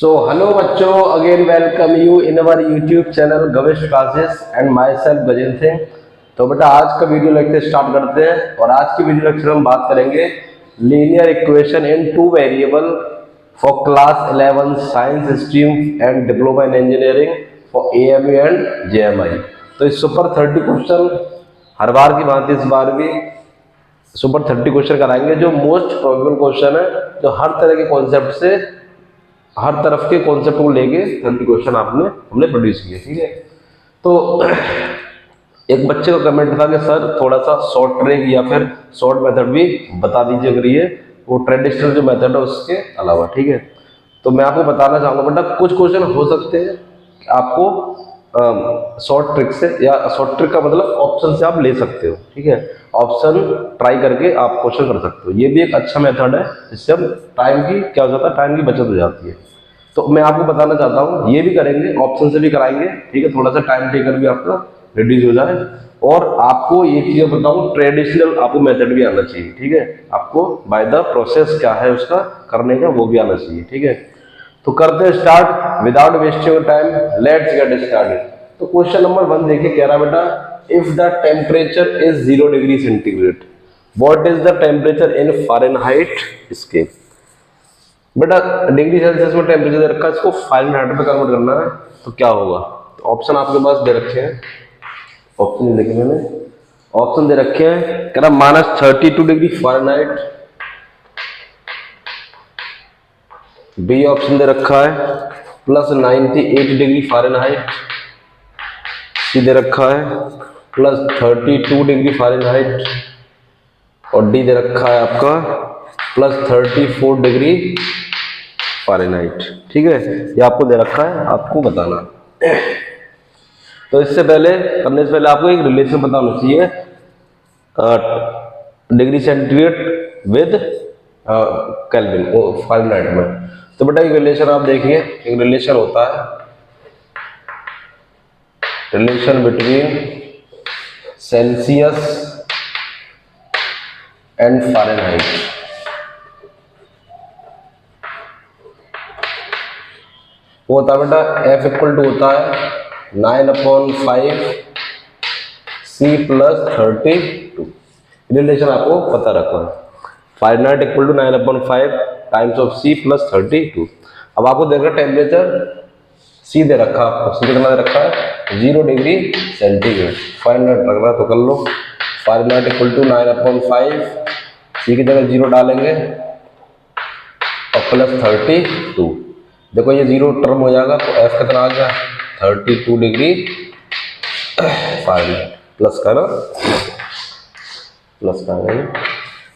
So hello बच्चों, again welcome you in our YouTube channel Gavish Classes and myself Gajendra Singh. तो बेटा आज का वीडियो लेक्चर स्टार्ट करते हैं और आज की वीडियो लेक्चर हम बात करेंगे linear equation in two variable for class 11 science stream and diploma in engineering for AMU and JMI। तो इस सुपर 30 क्वेश्चन हर बार की भांति इस बार भी सुपर 30 क्वेश्चन कराएंगे जो मोस्ट प्रोबेबल क्वेश्चन है, जो हर तरह के कॉन्सेप्ट से हर तरफ के कॉन्सेप्ट को लेके 30 क्वेश्चन हमने प्रोड्यूस किए। ठीक है, तो एक बच्चे का कमेंट था कि सर थोड़ा सा शॉर्ट ट्रिक या फिर शॉर्ट मेथड भी बता दीजिए, अगर ये वो ट्रेडिशनल जो मेथड है उसके अलावा। ठीक है, तो मैं आपको बताना चाहूँगा बेटा कुछ क्वेश्चन हो सकते हैं आपको शॉर्ट ट्रिक से, या शॉर्ट ट्रिक का मतलब ऑप्शन से आप ले सकते हो। ठीक है, ऑप्शन ट्राई करके आप क्वेश्चन कर सकते हो। ये भी एक अच्छा मेथड है जिससे हम टाइम की क्या हो जाता है, टाइम की बचत हो जाती है। तो मैं आपको बताना चाहता हूँ ये भी करेंगे, ऑप्शन से भी कराएंगे। ठीक है, थोड़ा सा टाइम टेकर भी आपका रिड्यूस हो जाए। और आपको ये चीज़ बताऊँ, ट्रेडिशनल आपको मेथड भी आना चाहिए। ठीक है, आपको बाय द प्रोसेस क्या है उसका करने का वो भी आना चाहिए। ठीक है, तो करते हैं start without wasting time, let's get started. तो क्वेश्चन नंबर 1 देखिए, कह रहा बेटा if the temperature is 0 degree centigrade what is the temperature in Fahrenheit scale. बेटा डिग्री सेल्सियस में टेम्परेचर दे रखा है, इसको फ़ारेनहाइट में कन्वर्ट करना है तो क्या होगा। तो ऑप्शन आपके पास दे रखे हैं, ऑप्शन देखे मैंने, ऑप्शन दे रखे हैं। कह रहा -32 डिग्री फ़ारेनहाइट, बी ऑप्शन दे रखा है +98 डिग्री फ़ारेनहाइट, सी दे रखा है +32 डिग्री फ़ारेनहाइट, और डी दे रखा है आपका +34 डिग्री फ़ारेनहाइट। ठीक है, ये आपको दे रखा है, आपको बताना। तो इससे पहले करने से पहले आपको एक रिलेशन पता होना चाहिए degree centigrade with kelvin Fahrenheit में। तो बेटा एक रिलेशन आप देखिए, एक रिलेशन होता है, relation between Celsius and Fahrenheit. वो होता है बेटा F इक्वल टू होता है 9/5 C + 32। रिलेशन आपको पता रखना है, Fahrenheit equal to 9/5 times of C + 32। अब आपको देखना टेम्परेचर C दे रखा है, आपको C कितना दे रखा है 0 डिग्री सेंटीग्रेड, फ़ारेनहाइट लग रहा है तो कर लो। फ़ारेनहाइट इक्वल टू 9/5 C की जगह 0 डालेंगे और +32। देखो ये 0 टर्म हो जाएगा तो F कितना आ गया 32 डिग्री फ़ारेनहाइट, प्लस का ना, प्लस का है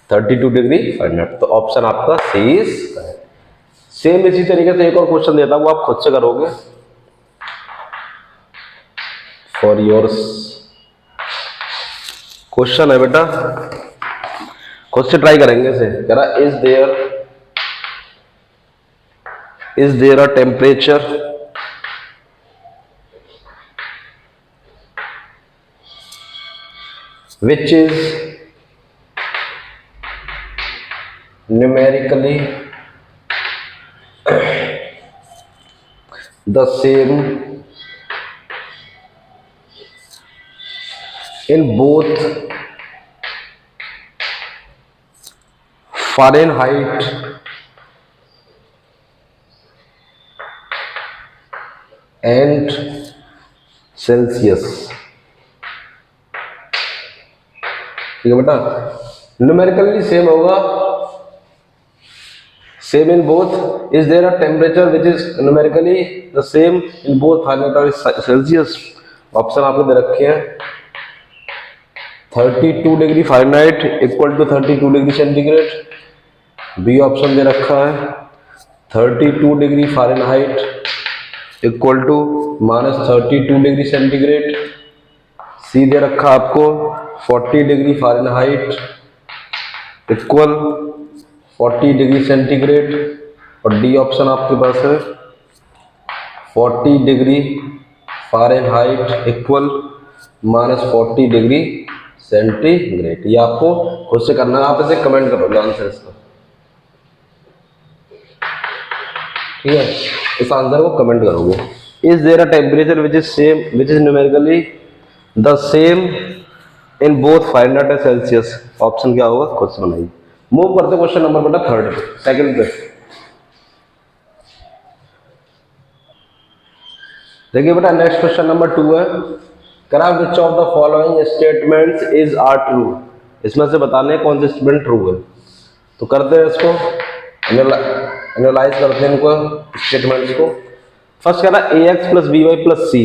32 डिग्री फ़ारेनहाइट। तो ऑप्शन आपका सी इज करेक्ट। सेम इसी तरीके से एक और क्वेश्चन देता हूँ, आप खुद से करोगे फॉर योर्स। क्वेश्चन है बेटा, खुद से ट्राई करेंगे इसे। कह रहा is there a temperature which is numerically the same in both Fahrenheit and Celsius। ठीक है बेटा, न्यूमेरिकली सेम होगा, same in both. Is there a temperature which is numerically the same in both Fahrenheit और Celsius. Option आपको दे रखे हैं 32 degree Fahrenheit equal to 32 degree centigrade, B option दे रखा है 32 degree Fahrenheit equal to -32 degree centigrade, C दे रखा आपको 40 degree Fahrenheit equal 40 degree centigrade, और डी ऑप्शन आपके पास है 40 degree Fahrenheit equal -40 degree centigrade. ये आपको खुद से करना है, आप इसे कमेंट करोगे आंसर इसका। ठीक है, इस आंसर को कमेंट करोगे। Is there a temperature which is same which is numerically the same in both Fahrenheit and Celsius? Option क्या होगा, खुद से बनाइए। मूव करते क्वेश्चन नंबर बेटा थर्ड सेकंड पे। देखिए बेटा नेक्स्ट क्वेश्चन नंबर 2 है, करा which of the following statements is are true? इसमें से बताने कौन सा स्टेटमेंट ट्रू है। तो करते हैं इसको, एनालाइज करते हैं इनको स्टेटमेंट्स को। फर्स्ट कह रहा है ax plus by plus c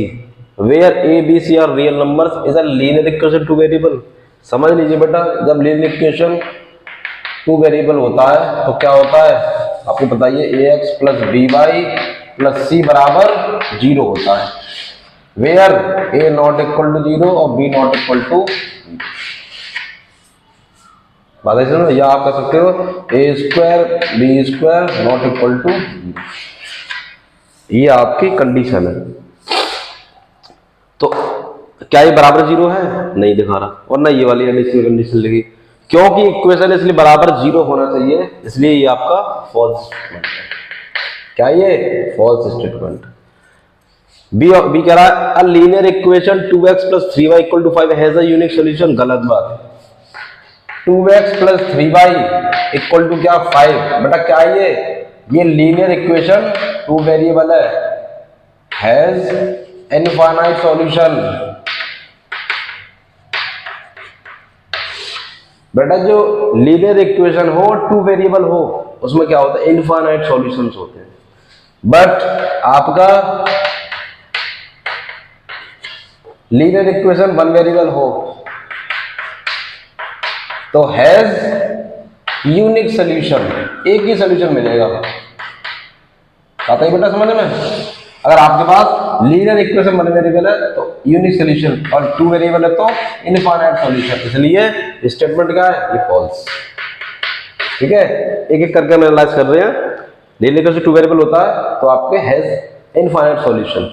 where a b c are real numbers is a linear equation two variable. समझ लीजिए बेटा, जब लीनियर इक्वेशन टू वेरिएबल होता है तो क्या होता है आपको बताइए, ax plus by plus c बराबर 0 होता है, where a not equal to 0 और b नॉट इक्वल टू, बात है ना, या आप कह सकते हो a square b square not equal to 0। ये आपकी कंडीशन है। तो क्या ये बराबर 0 है? नहीं दिखा रहा, और ना ये वाली कंडीशन लिखी, क्योंकि इक्वेशन इसलिए बराबर 0 होना चाहिए, इसलिए ये आपका फॉल्स स्टेटमेंट है। क्या ये फॉल्स स्टेटमेंट। बी कह रहा है a linear equation 2x plus 3y equal to 5 has a unique solution. गलत बात है। 2x plus 3y equal to क्या 5, बेटा क्या ये लीनियर इक्वेशन टू वेरिएबल है, हैज इनफाइनाइट सॉल्यूशन। बेटा जो लीनियर इक्वेशन हो टू वेरिएबल हो उसमें क्या होता है, इनफाइनाइट सॉल्यूशंस होते हैं। बट आपका लीनियर इक्वेशन वन वेरिएबल हो तो हैज यूनिक सॉल्यूशन, एक ही सॉल्यूशन मिलेगा। आता है बेटा समझ में? अगर आपके पास लीनियर इक्वेशन वन वेरिएबल है तो यूनिक सॉल्यूशन, और टू वेरिएबल है तो इनफाइनाइट सॉल्यूशन, इसलिए स्टेटमेंट क्या है, ये फॉल्स। ठीक है, एक एक करके हम एनालाइज कर रहे हैं। लीनियर इक्वेशन टू वेरिएबल होता है तो आपके has infinite solution,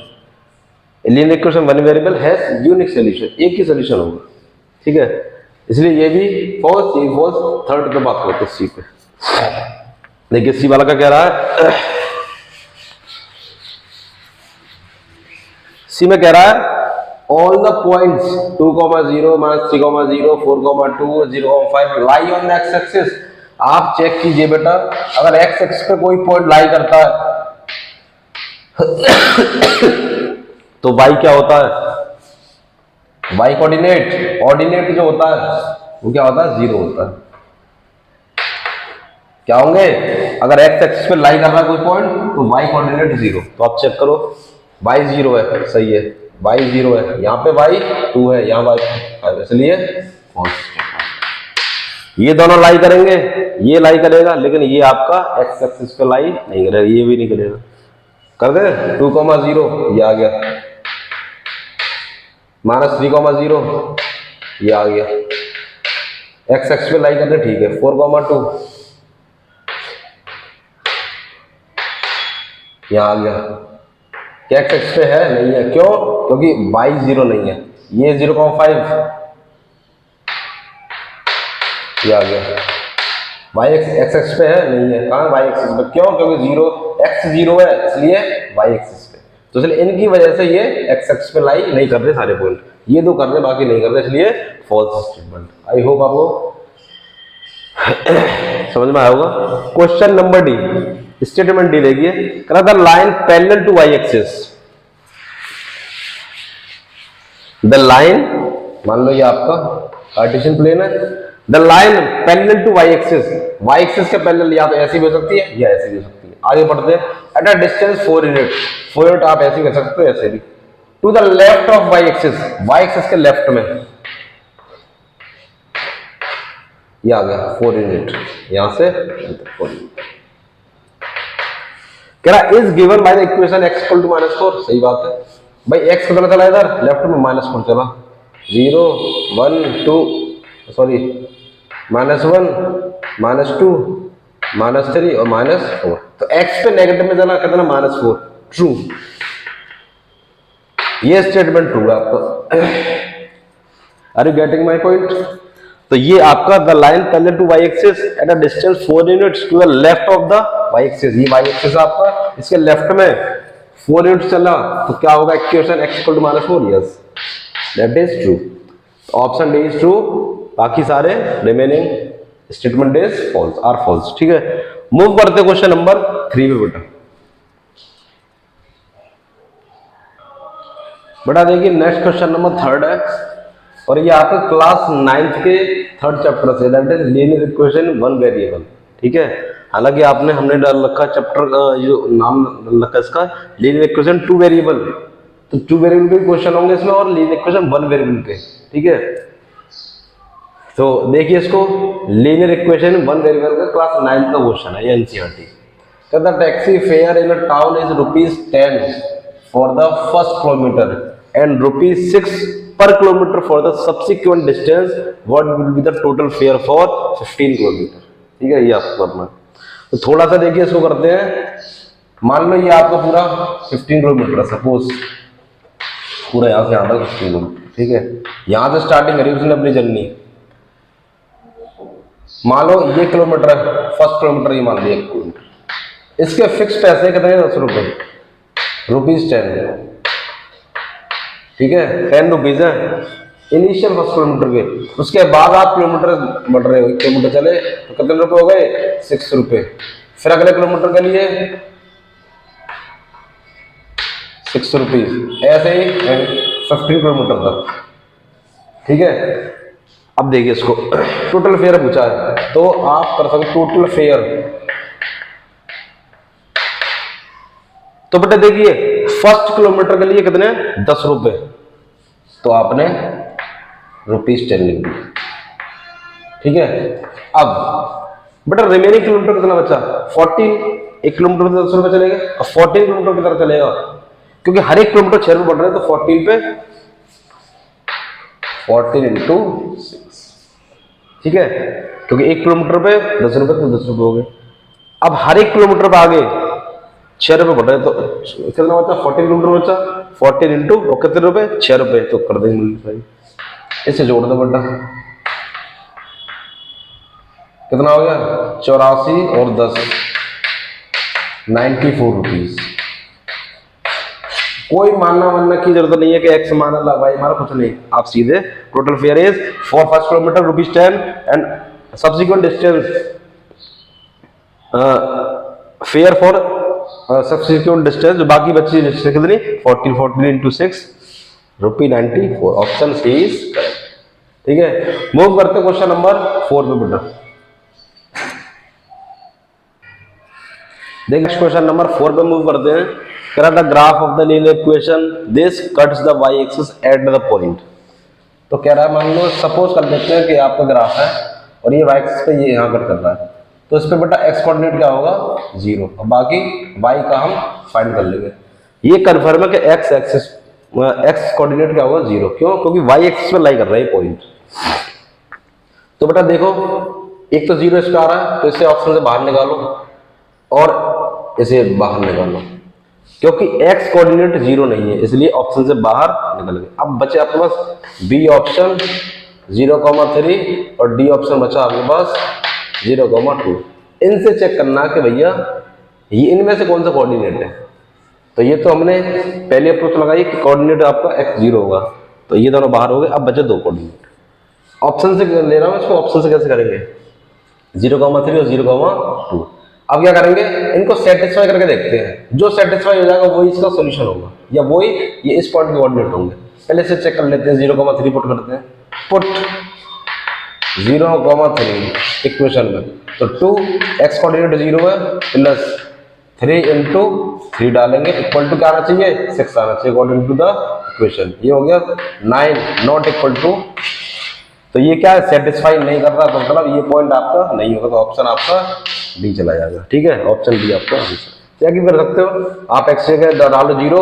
linear equation one variable has unique solution, एक ही सॉल्यूशन होगा। ठीक है, इसलिए ये भी फॉल्स, ये फॉल्स। थर्ड पे बात करते हैं सी पे। देखिए सी वाला का कह रहा है, सी में कह रहा है all the points 2,0 -3,0 4,2 0,5 lie on x axis. आप चेक कीजिए बेटा, अगर एक्स एक्सिस पे कोई पॉइंट लाई करता है तो वाई क्या होता है, वाई कोऑर्डिनेट, ऑर्डिनेट जो होता है वो क्या होता है, 0 होता है। क्या होंगे, अगर एक्स एक्सिस पे लाई कर रहा है कोई पॉइंट तो वाई कोऑर्डिनेट 0। तो आप चेक करो, y 0 है, सही है, y 0 है, यहाँ पे y 2 है, यहाँ y 5, इसलिए ये दोनों लाई करेंगे, ये लाई करेगा, लेकिन ये आपका x एक्सिस पे लाई नहीं करेगा, ये भी नहीं करेगा। कर दे 2,0 ये आ गया, -3,0 ये आ गया, x एक्सिस पे लाई करते ठीक है। 4,2 यहाँ आ गया, क्या एक्स एक्सिस पे है, नहीं है, क्यों, क्योंकि y 0 नहीं है, ये 0,5 ये आ गया, y एक्स एक्सिस पे है, नहीं है, कहाँ y एक्सिस पे, क्यों, क्योंकि 0 x 0 है, इसलिए y एक्सिस पे। तो इसलिए इनकी वजह से ये x एक्सिस पे लाई नहीं कर रहे सारे पॉइंट, ये दो कर रहे बाकी नहीं कर रहे, इसलिए फॉल्स स्टेटमेंट। आई होप आपको समझ में आया होगा। Question number D, statement D देखिए, कह the line parallel to y axis. The line, मान लो ये आपका कार्टेशियन प्लेन है, the line parallel to y axis, y axis के पैरेलल या तो ऐसी भी हो सकती है या ऐसी भी हो सकती है। आगे बढ़ते हैं, at a distance 4 unit, 4 unit आप ऐसे कर सकते हो, ऐसे भी। To the left of y axis, y axis के लेफ्ट में ये आ गया 4 यूनिट, यहां से 4 यूनिट। कह रहा is given by the equation x equal to -4। सही बात है भाई, x कितना चला इधर लेफ्ट में, -4 चला, 0 1 2 सॉरी -1 -2 -3 और -4। तो x पे नेगेटिव में चला, कितना -4, ट्रू। ये स्टेटमेंट ट्रू है आपका। Are you getting my point? तो ये आपका the line parallel to y axis at a distance 4 units to the left of the y axis, ये y एक्सिस आपका इसके लेफ्ट में 4 यूनिट चला तो क्या होगा equation x equal to -4, yes that is true. Option D is true, बाकी सारे remaining statement is false, are false. ठीक है, मूव करते क्वेश्चन नंबर 3 पे बेटा देखिए नेक्स्ट क्वेश्चन नंबर 3 है और ये आपके क्लास 9th के 3rd चैप्टर से, that is linear equation 1 variable. ठीक है, हालांकि हमने डाल रखा चैप्टर का जो नाम डाल रखा इसका लीनियर इक्वेशन 2 वेरिएबल, तो 2 वेरिएबल के क्वेश्चन होंगे इसमें और लीनियर इक्वेशन 1 वेरिएबल के। ठीक है, तो देखिए इसको लीनियर इक्वेशन 1 वेरिएबल का क्लास 9th का क्वेश्चन है, ये एनसीईआरटी। कहता taxi fair in a town is ₹10 for the first kilometre and ₹6 per kilometer for the subsequent distance, what will be the total fare for 15 kilometre. ठीक है, ये आपको करना है। तो थोड़ा सा देखिए इसको करते हैं। मान लो ये आपका पूरा 15 किलोमीटर है, सपोज पूरा यहाँ से यहाँ तक 15 किलोमीटर। ठीक है, यहाँ से स्टार्टिंग करी उसने अपनी जर्नी, मान लो ये किलोमीटर है, फर्स्ट किलोमीटर ये मान लिया 1 किलोमीटर। इसके फिक्स पैसे कितने, ₹10, ₹10। ठीक है, ₹10 है इनिशियल फर्स्ट किलोमीटर के। उसके बाद आप किलोमीटर बढ़ रहे हो, 1 किलोमीटर चले तो कितने रुपए हो गए, ₹6। फिर अगले किलोमीटर के लिए ₹6, ऐसे ही 15 किलोमीटर तक। ठीक है, अब देखिए इसको टोटल फेयर पूछा है तो आप कर सकते टोटल फेयर। तो बेटा देखिए फर्स्ट किलोमीटर के लिए कितने, ₹10, तो आपने ₹10 लिख दिया। ठीक है, अब बेटा रिमेनिंग किलोमीटर कितना बचा, 14। 1 किलोमीटर पे ₹10 चलेगा और 14 किलोमीटर की तरफ चलेगा, क्योंकि हर एक किलोमीटर 6 रुपये बढ़ रहे हैं, तो 14 पे 14 इंटू 6। ठीक है, क्योंकि 1 किलोमीटर पे ₹10 तो ₹10 हो गए। अब हर एक किलोमीटर पे आगे 6 रुपये बढ़ रहे, तो कितना बचा, 14 किलोमीटर बचा, 14 इंटू और कितने रुपए, ₹6, तो कर देंगे मल्टीप्लाई। इसे जोड़ दो बेटा, कितना हो गया, 84 और 10, ₹94। कोई मानना की जरूरत नहीं है कि एक्स माना ला भाई हमारा, कुछ नहीं, आप सीधे total fare is for first kilometre ₹10 and subsequent distance fare for subsequent distance, जो बाकी बची डिस्टेंस कितनी, 14 into 6 ₹94। Option C is correct. ठीक है, मूव करते क्वेश्चन नंबर 4 पे बेटा। देखिए क्वेश्चन नंबर 4 पे मूव करते हैं। करा the graph of the linear equation, this cuts the y axis at the point. तो कह रहा है मान लो सपोज कर लेते हैं कि आपका ग्राफ है और ये y एक्सिस पे ये यहाँ कर रहा है, तो इस पे बेटा x कोऑर्डिनेट क्या होगा, 0, और बाकी y का हम फाइंड कर लेंगे। ये कन्फर्म है कि x कोऑर्डिनेट क्या होगा, 0। क्यों, क्योंकि y एक्सिस पे लाई कर रहा है पॉइंट। तो बेटा देखो एक तो 0 इस पे आ रहा है, तो इसे ऑप्शन से बाहर निकालो और इसे बाहर निकालो, क्योंकि x कोऑर्डिनेट 0 नहीं है, इसलिए ऑप्शन से बाहर निकल गए। अब बचे आपके पास बी ऑप्शन 0,3 और डी ऑप्शन बचा आपके पास 0,2। इनसे चेक करना कि भैया ये इनमें से कौन सा कोऑर्डिनेट है। तो ये तो हमने पहले अप्रोच लगाई कि कोऑर्डिनेट आपका x 0 होगा, तो ये दोनों बाहर हो गए। अब बचे 2 कोऑर्डिनेट, ऑप्शन से ले रहा हूँ इसको, ऑप्शन से कैसे करेंगे, 0,3 और 0,2। अब क्या करेंगे, इनको सेटिस्फाई करके देखते हैं, जो सेटिस्फाई हो जाएगा वही इसका सॉल्यूशन होगा, या वही ये इस पॉइंट के कोऑर्डिनेट होंगे। पहले से चेक कर लेते हैं, 0,3 पुट करते हैं, पुट 0,3 इक्वेशन में, तो 2x कोऑर्डिनेट 0 है प्लस 3 इंटू 3 डालेंगे, इक्वल टू क्या आना चाहिए, 6 आना चाहिए अकॉर्डिंग टू द इक्वेशन। ये हो गया 9 नॉट इक्वल टू, तो ये क्या है, सेटिस्फाई नहीं कर रहा, तो मतलब ये पॉइंट आपका नहीं होगा, तो ऑप्शन आपका डी चला जाएगा। ठीक है, ऑप्शन डी आपका आंसर। क्या कर सकते हो आप, x की जगह डालो 0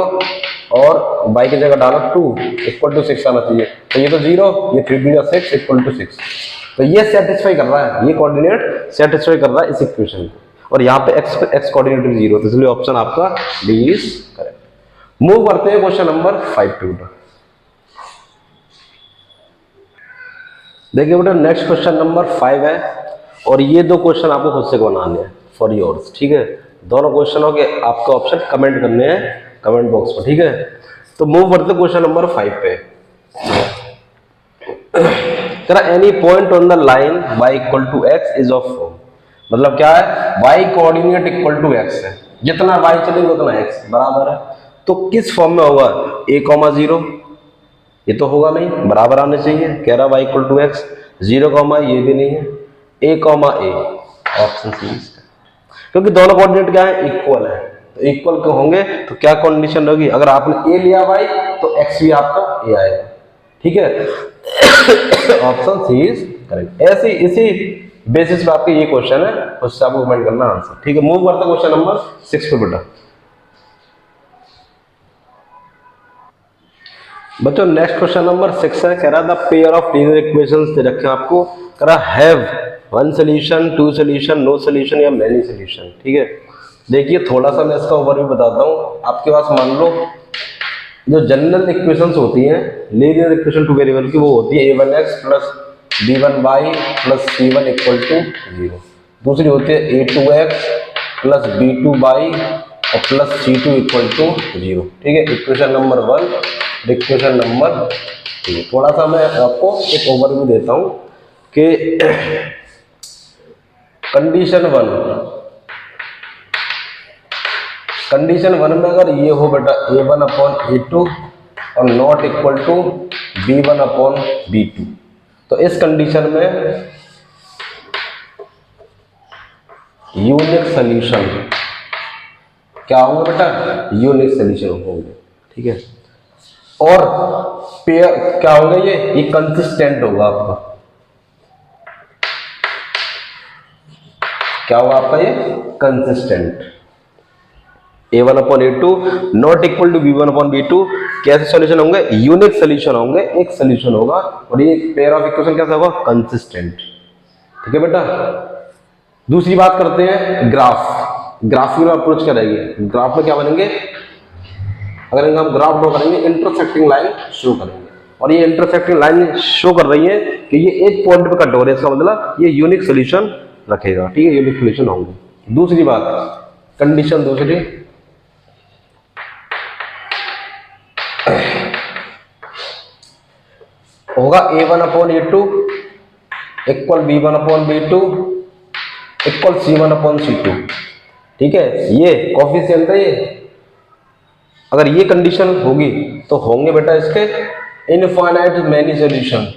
और y की जगह डालो 2 इक्वल टू 6 आना चाहिए, तो ये तो 0, ये 3 2 6 इक्वल टू 6, तो ये सेटिस्फाई कर रहा है, ये कोऑर्डिनेट सेटिस्फाई कर रहा है इस इक्वेशन को, और यहाँ पे x कोऑर्डिनेट 0, तो इसलिए ऑप्शन आपका डी इज करेक्ट। मूव करते हैं क्वेश्चन नंबर 5 पे। देखिए बेटा नेक्स्ट क्वेश्चन नंबर 5 है और ये 2 क्वेश्चन आपको खुद से बनाने हैं फॉर योर्स। ठीक है, दोनों क्वेश्चनों के आपको ऑप्शन कमेंट करने हैं कमेंट बॉक्स पर, ठीक है। तो मूव करते क्वेश्चन नंबर 5 पे। तेरा any point on the line y equal to x is of, मतलब क्या है, y coordinate equal to x है, जितना y चलेगा उतना x बराबर है। तो किस फॉर्म में होगा, a,0, ये तो होगा नहीं, बराबर आने चाहिए। कह रहा y इक्वल टू एक्स, 0, ये भी नहीं है, a,a, ऑप्शन सी, क्योंकि दोनों कोऑर्डिनेट क्या है, इक्वल है। तो इक्वल के होंगे तो क्या कंडीशन होगी, अगर आपने a लिया y तो x भी आपका a आएगा, ठीक है। Option C is correct. ऐसे इसी बेसिस पे आपके ये क्वेश्चन है, उससे आपको कमेंट करना आंसर, ठीक है। मूव करते क्वेश्चन नंबर 6 पे बेटा। बच्चों नेक्स्ट क्वेश्चन नंबर 6 है, कह रहा था पेयर ऑफ लीनियर इक्वेशंस दे रखे हैं आपको, कह रहा have one solution, two solution, no solution या मेनी सोल्यूशन, ठीक है। देखिए थोड़ा सा मैं इसका ओवरव्यू बताता हूँ। आपके पास मान लो जो जनरल इक्वेशंस होती हैं लीनियर इक्वेशन टू वेरिएबल की, वो होती है a1x plus b1y plus c1 equal to 0। दूसरी होती है a2x प्लस b2y और प्लस c2 इक्वल टू 0, ठीक है। Equation number 1, equation number 2। थोड़ा सा मैं आपको एक ओवरव्यू देता हूँ कि कंडीशन वन में अगर ये हो बेटा a1/a2 और नॉट इक्वल टू b1/b2, तो इस कंडीशन में यूनिक सॉल्यूशन क्या होंगे बेटा, यूनिक सॉल्यूशन होंगे, ठीक है। और पेयर क्या होगा, ये कंसिस्टेंट होगा आपका, क्या होगा आपका, ये consistent. a1/a2 not equal to b1/b2 कैसे सॉल्यूशन होंगे, यूनिक सॉल्यूशन होंगे, एक सॉल्यूशन होगा, और ये पेयर ऑफ इक्वेशन कैसा होगा, कंसिस्टेंट, ठीक है बेटा। दूसरी बात करते हैं ग्राफ की अप्रोच करेंगे। ग्राफ में क्या बनेंगे, अगर हम ग्राफ ड्रॉ करेंगे, इंटरसेक्टिंग लाइन शो करेंगे, और ये इंटरसेक्टिंग लाइन शो कर रही है कि ये एक पॉइंट पे कट हो रही है, इसका मतलब ये यूनिक सॉल्यूशन रखेगा, ठीक है, यूनिक सॉल्यूशन होंगे। दूसरी बात, कंडीशन दूसरी, होगा a1/a2 equal b1/b2 equal c1/c2, ठीक है। ये कोफिशिएंट है, ये अगर ये कंडीशन होगी तो होंगे बेटा इसके infinite many solution,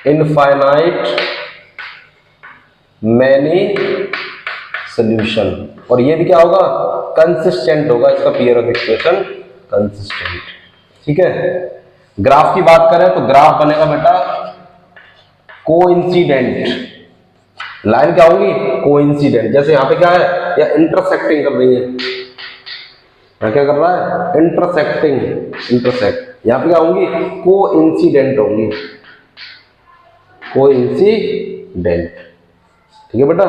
infinite many solution, और ये भी क्या होगा, कंसिस्टेंट होगा, इसका पेयर ऑफ इक्वेशन कंसिस्टेंट, ठीक है। ग्राफ की बात करें तो ग्राफ बनेगा बेटा कोइंसिडेंट, लाइन क्या होगी, कोइंसिडेंट। जैसे यहाँ पे क्या है, या इंटरसेक्टिंग कर रही है, यहाँ क्या कर रहा है, इंटरसेक्ट, यहाँ पे क्या होंगी, कोइंसिडेंट होंगी, कोइंसिडेंट, ठीक है बेटा,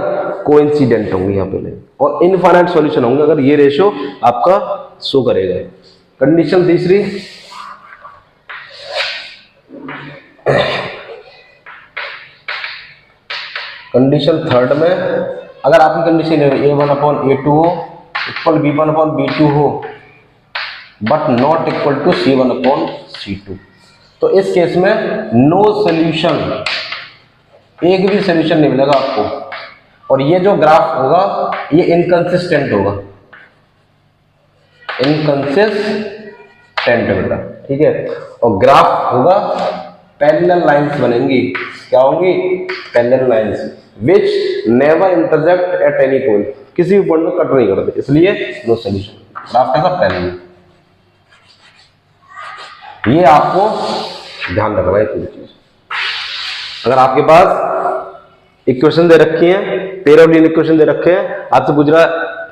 कोइंसिडेंट होंगी यहाँ पे, और इनफाइनाइट सॉल्यूशन होंगे अगर ये रेशियो आपका शो करेगा। कंडीशन तीसरी, कंडीशन थर्ड में अगर आपकी कंडीशन a1/a2 हो इक्वल b1/b2 हो but not equal to c1/c2, तो इस केस में नो सॉल्यूशन, एक भी सॉल्यूशन नहीं मिलेगा आपको, और ये जो ग्राफ होगा ये इनकंसिस्टेंट होगा, इनकंसिस्टेंट बेटा, ठीक है। और ग्राफ होगा पैरेलल लाइंस बनेंगी, क्या होंगी, parallel lines which never intersect at any point, किसी भी पॉइंट में कट नहीं करते, इसलिए नो सॉल्यूशन। ग्राफ कैसा, पैरेलल, ये आपको ध्यान रखना है कोई चीज। अगर आपके पास इक्वेशन दे रखी है, पेयर ऑफ लीनियर इक्वेशन दे रखे हैं, आपसे पूछ रहा है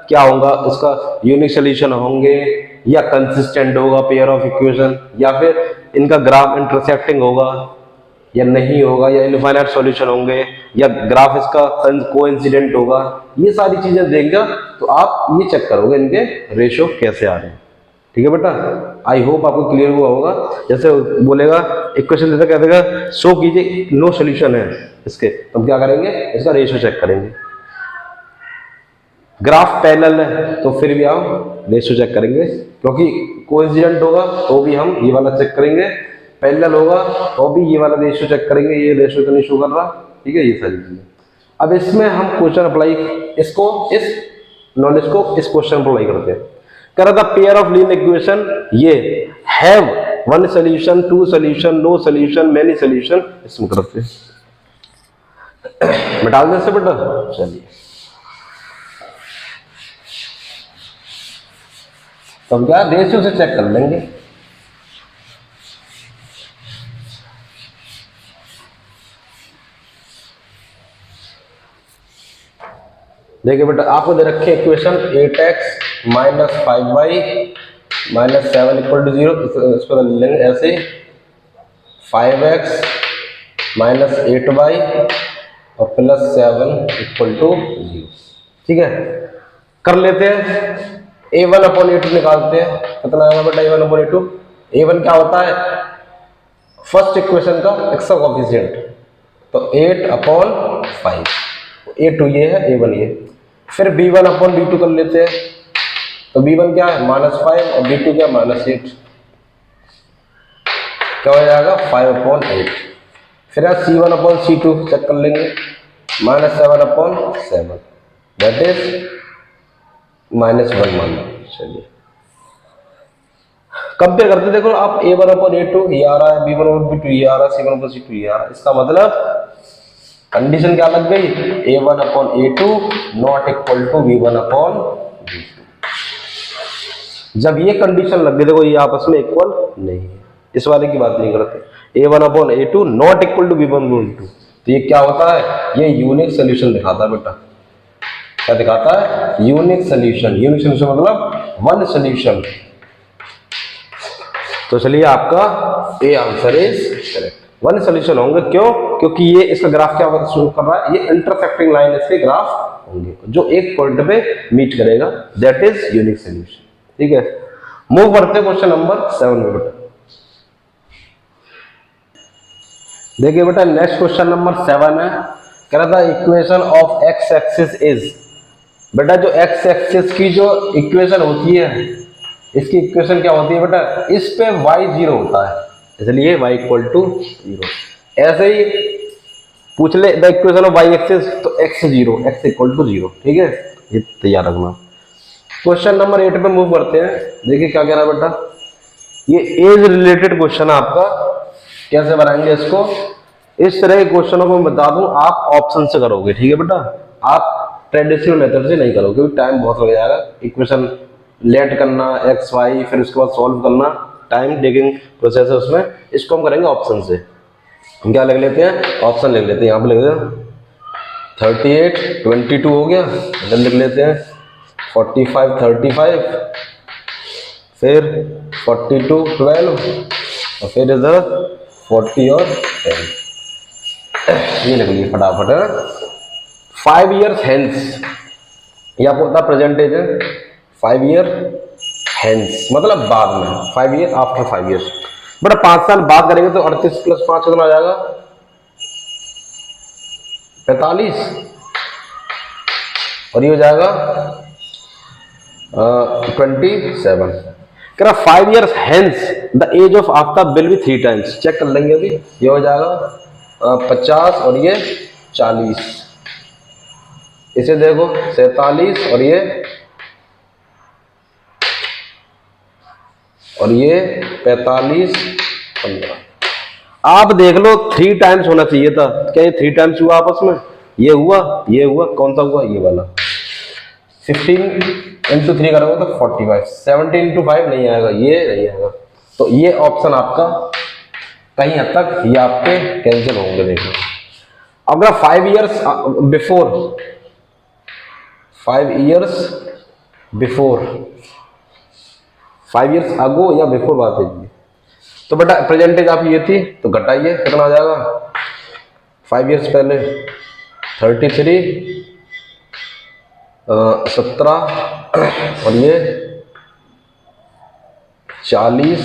क्या होगा, उसका यूनिक सॉल्यूशन होंगे या कंसिस्टेंट होगा पेयर ऑफ इक्वेशन, या फिर इनका ग्राफ इंटरसेक्टिंग होगा या नहीं होगा, या इनफाइनाइट सॉल्यूशन होंगे, या ग्राफ इसका कोइंसिडेंट होगा, ये सारी चीजें देंगे तो आप ये चेक करोगे इनके रेशियो कैसे आ रहे हैं, ठीक है बेटा। आई होप आपको क्लियर हुआ होगा। जैसे बोलेगा इक्वेशन देता, क्या देगा, शो कीजिए नो सॉल्यूशन है इसके, तो हम क्या करेंगे, इसका रेशियो चेक करेंगे। ग्राफ पैरेलल है तो फिर भी हम रेशियो चेक करेंगे, क्योंकि कोइंसिडेंट होगा तो भी हम ये वाला चेक करेंगे, पैरेलल होगा तो भी ये वाला रेशियो चेक करेंगे। ये रेशियो तो नहीं शो कर रहा, ठीक है, ये सारी चीजें। अब इसमें हम क्वेश्चन अप्लाई, इसको इस नॉलेज को इस क्वेश्चन पर अप्लाई करते हैं। कह रहा था पेयर ऑफ लीनियर इक्वेशन ये have one solution, two solution, no solution, many solution, इसमें करते हैं। मैं डाल दें से बेटा, चलिए तब क्या रेशियो से चेक कर लेंगे। देखिए बेटा, आपको दे रखे equation 8x minus 5y minus 7 equal to 0, इसको लिख लेंगे ऐसे 5x माइनस 8y और प्लस 7 इक्वल टू 0, ठीक है। कर लेते हैं, a1 अपॉन a2 निकालते हैं। कितना आएगा बेटा a1 अपॉन a2? a1 क्या होता है, फर्स्ट इक्वेशन का x का कोएफिशिएंट, तो 8 अपॉन 5, a2 ये है, a1 ये। फिर b1 अपॉन b2 कर लेते हैं, तो b1 क्या है -5 और b2 क्या -8, क्या हो जाएगा 5 अपॉन 8। फिर c1 अपॉन c2 चेक कर लेंगे, -7 अपॉन 7, दैट इज -1 मानना। चलिए कंपेयर करते, देखो आप a1 अपॉन a2 ये आ रहा है, b1 अपॉन b2 ये आ रहा है, c1 अपॉन c2 ये आ रहा है। इसका मतलब कंडीशन क्या लग गई, a1 upon a2 not equal to b1 upon b2। जब ये कंडीशन लग गई, देखो ये आपस में इक्वल नहीं है, इस वाले की बात नहीं करते। a1 upon a2 not equal to b1 upon b2, तो ये क्या होता है, ये यूनिक सोल्यूशन दिखाता है बेटा। क्या दिखाता है, यूनिक सोल्यूशन। यूनिक सोल्यूशन मतलब वन सोल्यूशन। तो चलिए आपका A answer is correct, one solution होंगे। क्यों? क्योंकि ये इसका ग्राफ क्या शुरू कर रहा है, ये इंटरसेक्टिंग लाइन इसके ग्राफ होंगे जो एक पॉइंट पे मीट करेगा, दैट इज यूनिक सोल्यूशन, ठीक है। मूव करते हैं क्वेश्चन नंबर 7 में बेटा। देखिए बेटा, नेक्स्ट क्वेश्चन नंबर 7 है, कह रहा था equation of x axis is. बेटा जो एक्स एक्सिस की जो इक्वेशन होती है, इसकी इक्वेशन क्या होती है बेटा, इस पे y 0 होता है, इसलिए y इक्वल टू 0। ऐसे ही पूछ ले the equation of y axis, तो x 0, x इक्वल टू 0, ठीक है, ये तैयार रखना। क्वेश्चन नंबर 8 पे मूव करते हैं। देखिए क्या कह रहा है बेटा, ये एज रिलेटेड क्वेश्चन है आपका। कैसे बनाएंगे इसको, इस तरह के क्वेश्चनों को मैं बता दूं, आप ऑप्शन से करोगे, ठीक है बेटा, आप ट्रेडिशनल मेथड से नहीं करोगे, क्योंकि टाइम बहुत लग जाएगा। इक्वेशन लेट करना एक्स वाई, फिर उसके बाद सॉल्व करना, टाइम टेकिंग प्रोसेस है उसमें। इसको हम करेंगे ऑप्शन से। क्या लिख लेते हैं, ऑप्शन लिख लेते हैं। यहाँ पे लिख दें 38 22 हो गया, इधर लिख लेते हैं 45 35, फिर 42 12 और फिर इधर 40 और 10, ये लिख लिए फटाफट। 5 years hence, ये आपको पता प्रेजेंटेज है, 5 year hence मतलब बाद में, 5 year आफ्टर 5 years। बट 5 साल बाद करेंगे तो 38 प्लस 5 कितना आ जाएगा, 45, और ये हो जाएगा 27। कह रहा 5 years hence the age of Aftab will be 3 times। Check कर लेंगे अभी, ये हो जाएगा 50 और ये 40, इसे देखो 47 और ये 45 15। आप देख लो 3 टाइम्स होना चाहिए था, क्या ये 3 टाइम्स हुआ आपस में, ये हुआ, ये हुआ, कौन सा हुआ, ये वाला। 15 इंटू 3 करोगे तो 45, 17 इंटू 5 नहीं आएगा, ये नहीं आएगा। तो ये ऑप्शन आपका कहीं हद तक ये आपके कैंसिल होंगे। देखो अगर 5 years before, 5 years before, 5 years अगो या बिफोर बात है। तो बेटा प्रेजेंटेज आप ये थी, तो घटाइए कितना आ जाएगा, 5 years पहले 33 17 और ये 40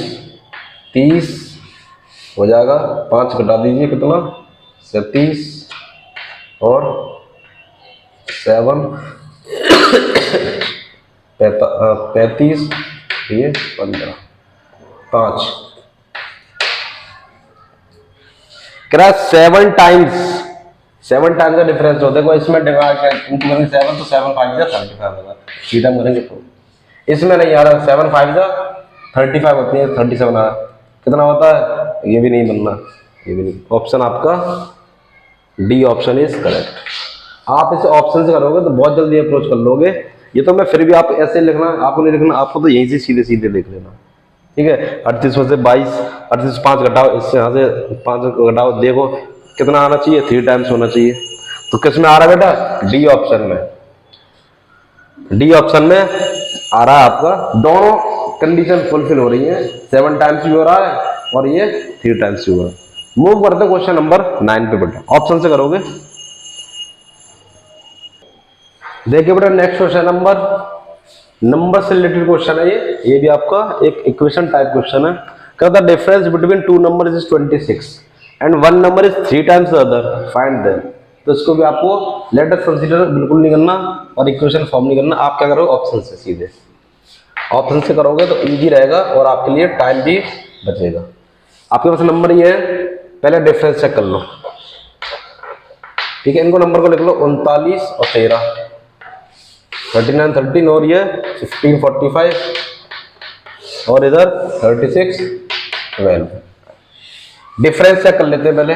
30 हो जाएगा, 5 घटा दीजिए कितना 37 और 7 35, ये 15, 5 कह 7 टाइम्स का डिफरेंस होता है। देखो इसमें डिवाइड करेंगे 7 तो 7 5 जा 35 होगा, सीधा करेंगे तो इसमें नहीं आ रहा, 7 5 जा 35 होती है, 37 आ रहा, कितना होता है, ये भी नहीं बनना, ये भी नहीं। ऑप्शन आपका डी ऑप्शन इज करेक्ट। आप इसे ऑप्शन से करोगे तो बहुत जल्दी अप्रोच कर लोगे। ये तो मैं फिर भी आप ऐसे लिखना, आपको नहीं लिखना, आपको तो यहीं से सीधे सीधे देख लेना, ठीक है। 38 में से 22, 38 से 5 घटाओ, इससे यहाँ से 5 घटाओ, देखो कितना आना चाहिए, 3 टाइम्स होना चाहिए। तो किस में आ रहा है बेटा, डी ऑप्शन में, डी ऑप्शन में आ रहा है आपका। दोनों कंडीशन फुलफिल हो रही है, 7 टाइम्स भी हो रहा है और ये 3 टाइम्स भी हो रहा है। मूव करते क्वेश्चन नंबर 9 पे बेटा, ऑप्शन से करोगे। देखिए बेटा नेक्स्ट क्वेश्चन नंबर से रिलेटेड क्वेश्चन है ये भी आपका एक इक्वेशन टाइप क्वेश्चन है। कहता है difference between 2 number is 26 and 1 number is 3 times the other, find them. तो इसको भी आपको लेटर कंसीडर बिल्कुल नहीं करना और इक्वेशन फॉर्म नहीं करना, आप क्या करोगे ऑप्शन से, सीधे ऑप्शन से करोगे तो इजी रहेगा और आपके लिए टाइम भी बचेगा। आपके पास नंबर ये है, पहले डिफरेंस चेक कर लो, ठीक है। इनको नंबर को लिख लो, 39 और 13, 39 13 और ये 15 45 और इधर 36 12। डिफरेंस चेक कर लेते हैं पहले।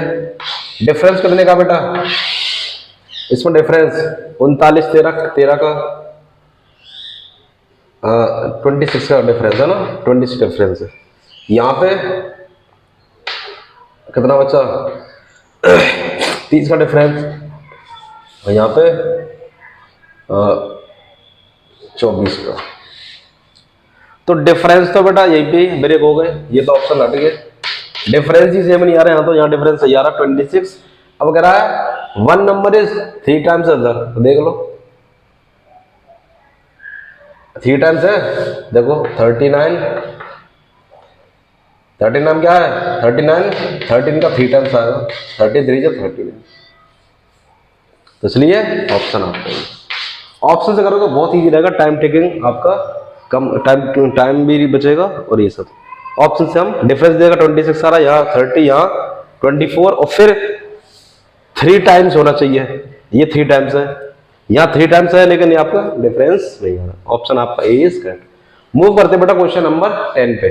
डिफरेंस कितने का बेटा, इसमें डिफरेंस 39 13 का 26 का डिफरेंस है ना, 26 डिफरेंस है। यहाँ पे कितना बचा, 30 का डिफरेंस, और यहाँ पे 24 का। तो डिफरेंस तो बेटा यहीं पे ब्रेक हो गए, ये तो ऑप्शन हट गए, डिफरेंस ही सेम नहीं आ रहा है। यहाँ तो यहाँ डिफरेंस सही आ रहा 26। अब कह रहा है 1 नंबर इज 3 टाइम्स अदर, तो देख लो 3 टाइम्स है, देखो 39 क्या है 39, 13 का 3 टाइम्स आएगा, 33 जब 39, तो इसलिए ऑप्शन आपका, ऑप्शन से करोगे बहुत इजी रहेगा, टाइम टेकिंग आपका कम, टाइम भी बचेगा और ये सब। ऑप्शन से हम डिफरेंस देगा 26 आ रहा, यहाँ 30, यहाँ 24 और फिर 3 टाइम्स होना चाहिए, ये 3 टाइम्स है, यहाँ 3 टाइम्स है लेकिन ये आपका डिफरेंस नहीं है। ऑप्शन आपका ए इज करेक्ट। मूव करते बेटा क्वेश्चन नंबर 10 पे।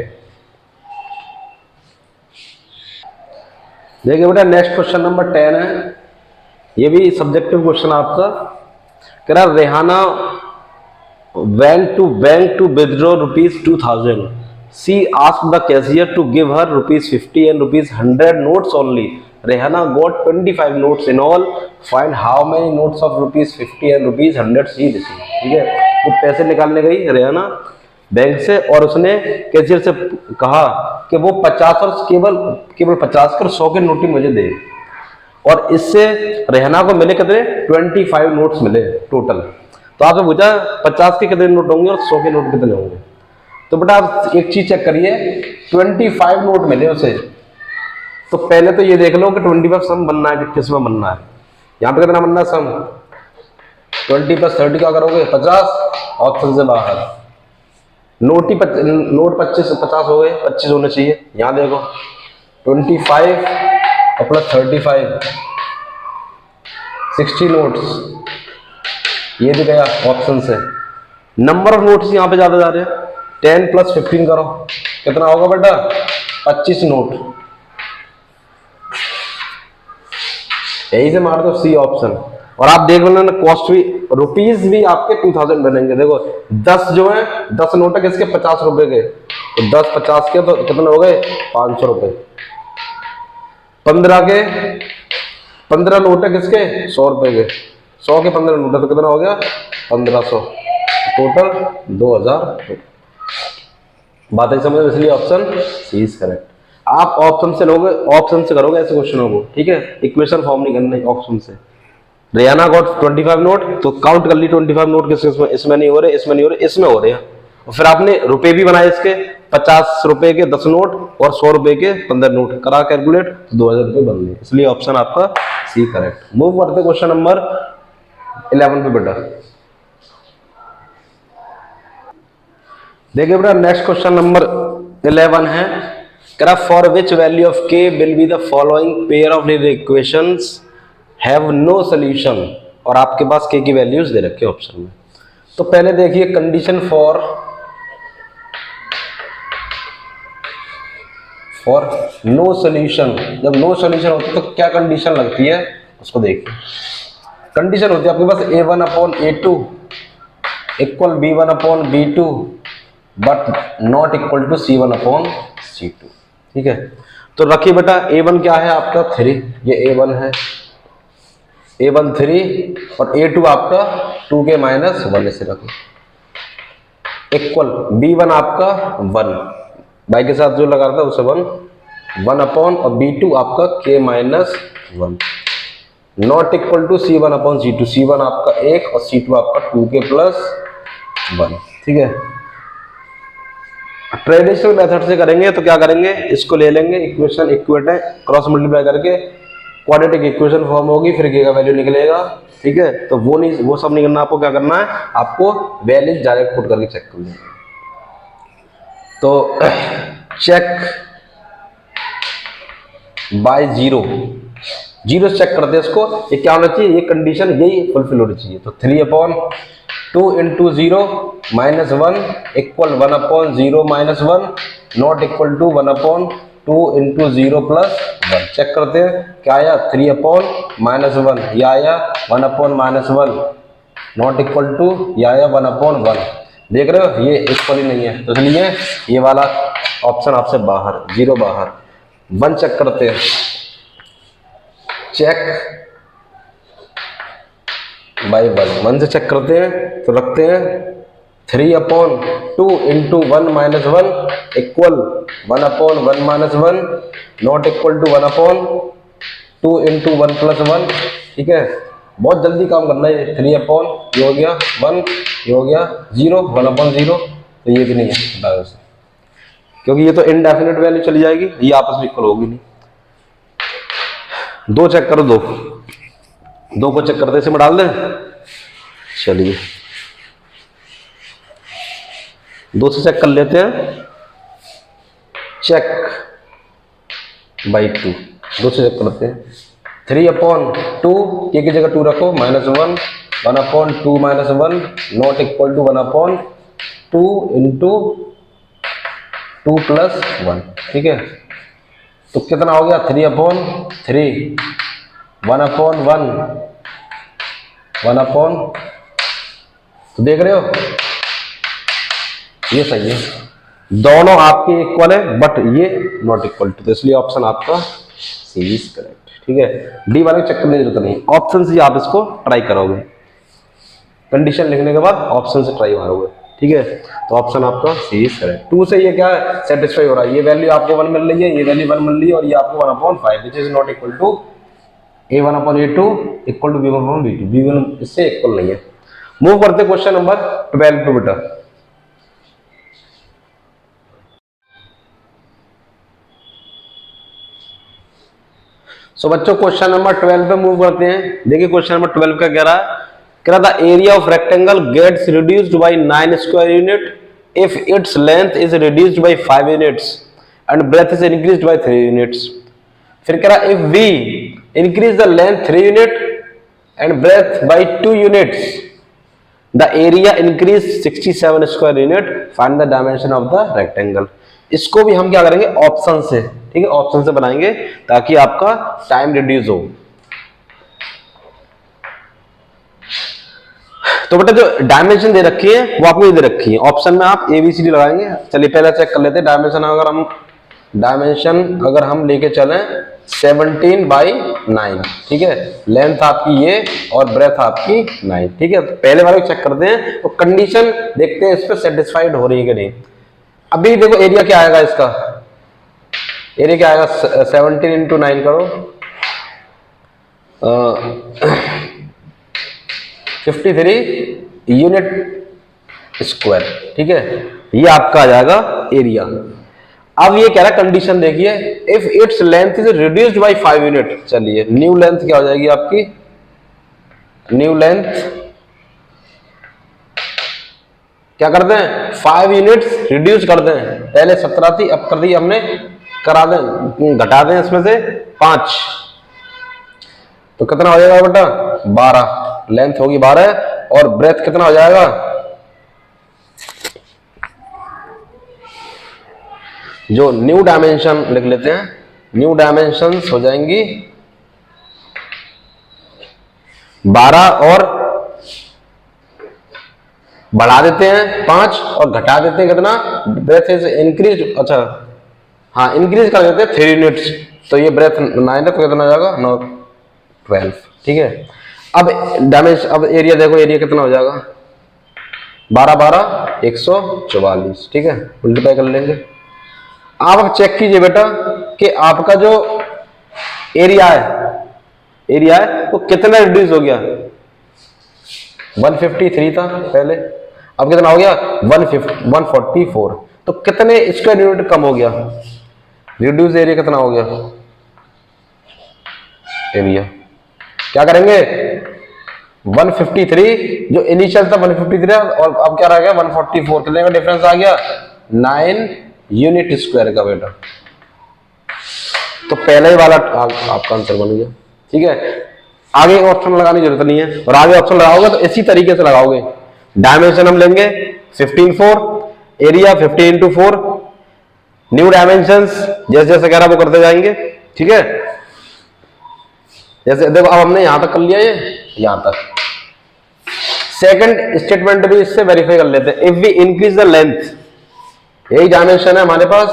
देखिए बेटा नेक्स्ट क्वेश्चन नंबर 10 है, ये भी सब्जेक्टिव क्वेश्चन आपका। कह रहा Rehana went to bank to withdraw rupees 2000. She asked the cashier to give her rupees 50 and rupees 100 notes only. Rehana got 25 notes in all. Find how many notes of rupees 50 and rupees 100 she received. ठीक है, वो पैसे निकालने गई Rehana bank से और उसने cashier से कहा कि वो 50 और केवल 50 कर 100 के नोट मुझे दे, और इससे रेहाना को मिले कितने 25 नोट्स मिले टोटल। तो आपने पूछा 50 के कितने नोट होंगे और 100 के नोट कितने होंगे। तो बेटा आप एक चीज चेक करिए, 25 नोट मिले उसे, तो पहले तो ये देख लो कि 25 सम बनना है कि किसमें बनना है। यहाँ पे कितना बनना है सम, 20 + 30 क्या करोगे 50, ऑप्शन से बाहर। नोट 25 50 हो गए, 25 होने चाहिए। यहाँ देखो 25 और प्लस 35 60 नोट्स, ये भी गया ऑप्शन से। नंबर ऑफ नोट्स यहाँ पे ज्यादा जा रहे हैं, 10 + 15 करो, कितना होगा बेटा 25 नोट, यही से मार दो सी ऑप्शन। और आप देख लेना कॉस्ट भी, रुपीज भी आपके 2000 बनेंगे। देखो 10 जो है 10 नोट है किसके 50 रुपए के, तो 10 50 के तो कितने हो गए 500 रुपए। 15 नोट है किसके 100 रुपए के, 100 के 15 नोट है तो कितना हो गया 1500, टोटल 2000। बात है समझ, इसलिए ऑप्शन सी इज करेक्ट। आप ऑप्शन से लोगे, ऑप्शन से करोगे ऐसे क्वेश्चनों को, ठीक है। इक्वेशन फॉर्म नहीं करना है ऑप्शन से। रेहाना गॉट 25 नोट, तो काउंट कर ली 25 नोट किसके, इसमें नहीं हो रहे, इसमें नहीं हो रहे, इसमें हो रहे हैं। और फिर आपने रुपए भी बनाए इसके, 50 रुपए के 10 नोट और 100 रुपए के 15 नोट करा कैलकुलेट, तो 2000 रुपए बन गए, इसलिए ऑप्शन आपका सी करेक्ट। मूव करते क्वेश्चन नंबर 11 पे बेटा। देखिए बेटा नेक्स्ट क्वेश्चन नंबर 11 है, कह रहा for which value of k will be the following pair of linear equations have no solution, और आपके पास k की वैल्यूज दे रखे ऑप्शन में। तो पहले देखिए कंडीशन फॉर नो सॉल्यूशन, जब नो सॉल्यूशन होता है तो क्या कंडीशन लगती है उसको देखिए। कंडीशन होती है आपके पास a1/a2 equal b1/b2 but not equal to c1/c2। ठीक है, तो रखिए बेटा a1 क्या है आपका 3, ये a1 है, a1 3 और a2 आपका 2k-1 इसे रखो, इक्वल b1 आपका 1 बाई के साथ जो लगा था उसे 1 अपॉन और b2 आपका k-1 not equal to c1/c2, c1 आपका 1 और c2 आपका 2k+1। ठीक है, ट्रेडिशनल मेथड से करेंगे तो क्या करेंगे, इसको ले लेंगे इक्वेशन इक्वेट है, क्रॉस मल्टीप्लाई करके क्वाड्रेटिक इक्वेशन फॉर्म होगी, फिर k का वैल्यू निकलेगा। ठीक है, तो वो सब नहीं करना, आपको क्या करना है, आपको वैल्यूज डायरेक्ट पुट करके चेक कर लेंगे। तो चेक बाय जीरो चेक करते हैं इसको, ये क्या होना चाहिए, ये कंडीशन यही फुलफिल होनी चाहिए। तो 3/2 × 0 -1 equal 1/0 -1 not equal to 1/2 × 0 +1। Check करते हैं क्या आया, 3/-1, या आया 1/-1 नॉट इक्वल टू, या आया 1/1। देख रहे हो ये इक्वल ही नहीं है, तो इसलिए ये वाला ऑप्शन आपसे बाहर, 0 बाहर। 1 चेक करते हैं, चेक बाई 1 से चेक करते हैं तो रखते हैं 3/2 × 1 -1 इक्वल 1/1 -1 नॉट इक्वल टू 1/2 × 1 +1। ठीक है, बहुत जल्दी काम करना है। 3/, ये हो गया 1, ये हो गया 0, 1/0, तो ये भी नहीं है उसे, क्योंकि ये तो इनडेफिनेट वैल्यू चली जाएगी, ये आपस में इक्वल होगी नहीं। 2 चेक करो, 2 को चेक करते इसमें डाल दें, चलिए 2 से चेक कर लेते हैं, चेक बाई 2 से चेक करते हैं। 3/2 k की जगह 2 रखो, -1 1/2 -1 नॉट इक्वल टू 1/2 × 2 + 1। ठीक है, तो कितना हो गया, 3/3 1/1 1/, तो देख रहे हो ये सही है, दोनों आपके इक्वल है बट ये नॉट इक्वल टू, तो इसलिए ऑप्शन आपका सी इज करेक्ट। ठीक है, डी वाले को चेक करने की जरूरत नहीं, ऑप्शन से आप इसको ट्राई करोगे, कंडीशन लिखने के बाद ऑप्शन से ट्राई मारोगे। ठीक है, तो ऑप्शन आपका सी इज करेक्ट। 2 से ये क्या सेटिस्फाई हो रहा है, ये वैल्यू आपको 1 मिल रही है, ये वैल्यू 1 मिल रही है, और ये आपको 1/5 which is not equal to a1/a2 equal to b1/b2, b1 इससे इक्वल नहीं है। मूव करते क्वेश्चन नंबर 12 पे बेटा। सो बच्चों क्वेश्चन नंबर 12 पे मूव करते हैं। देखिए क्वेश्चन नंबर 12 का कह रहा the area of rectangle gets reduced by 9 square unit if its length is reduced by 5 units and breadth is increased by 3 यूनिट्स। फिर कह रहा if we increase the length 3 unit and breadth by 2 units the area increase 67 square unit, find the dimension of the rectangle. इसको भी हम क्या करेंगे, option से, ठीक है, ऑप्शन से बनाएंगे ताकि आपका टाइम रिड्यूस हो। तो बेटा जो डायमेंशन दे रखी है वो आपको ये दे रखी है, ऑप्शन में आप ABCD लगाएंगे। चलिए पहले चेक कर लेते हैं डायमेंशन अगर हम लेके चलें 17/9, ठीक है, लेंथ आपकी ये और ब्रेथ आपकी 9, ठीक है। तो पहले वाले को चेक करते हैं, तो कंडीशन देखते हैं इस पे सेटिस्फाइड हो रही है कि नहीं। अभी देखो एरिया क्या आएगा इसका, एरिया क्या आएगा 17 × 9 करो 53 यूनिट स्क्वायर, ठीक है, ये आपका आ जाएगा एरिया। अब ये कह रहा है कंडीशन देखिए, if its length is reduced by 5 unit. चलिए न्यू लेंथ क्या हो जाएगी आपकी, न्यू लेंथ क्या करते हैं 5 यूनिट्स रिड्यूस करते हैं, पहले 17 थी अब कर दी हमने, करा दें घटा दें इसमें से 5, तो कितना हो जाएगा बेटा 12, लेंथ होगी 12 और ब्रेथ कितना हो जाएगा, जो न्यू डायमेंशन लिख लेते हैं, न्यू डायमेंशंस हो जाएंगी 12 और बढ़ा देते हैं 5 और घटा देते हैं कितना, ब्रेथ इज इंक्रीज, अच्छा हाँ इंक्रीज कर देते हैं 3 यूनिट्स, तो ये ब्रेथ 9 है तो कितना हो जाएगा 9 12, ठीक है। अब डायमेंशन, अब एरिया देखो, एरिया कितना हो जाएगा 12 12 144, ठीक है, मल्टीप्लाई कर लेंगे। आप चेक कीजिए बेटा कि आपका जो एरिया है वो कितना रिड्यूस हो गया, 153 था पहले, अब कितना हो गया 144, तो कितने स्क्वायर यूनिट कम हो गया, रिड्यूस एरिया कितना हो गया, एरिया क्या करेंगे 153 जो इनिशियल था 153 और अब क्या रह गया 144, कितने का डिफरेंस आ गया 9 यूनिट स्क्वायर का बेटा, तो पहले ही वाला आपका आंसर बन गया, ठीक है। आगे ऑप्शन लगाने की जरूरत नहीं है, और आगे ऑप्शन लगाओगे तो इसी तरीके से लगाओगे, डायमेंशन हम लेंगे 15 4, एरिया 50 into 4, न्यू डायमेंशंस जैसे जैसे कह रहा वो करते जाएंगे, ठीक है। जैसे देखो अब हमने यहां तक कर लिया, ये यहां तक, सेकंड स्टेटमेंट भी इससे वेरीफाई कर लेते हैं, if we increase the length, यही डायमेंशन है हमारे पास,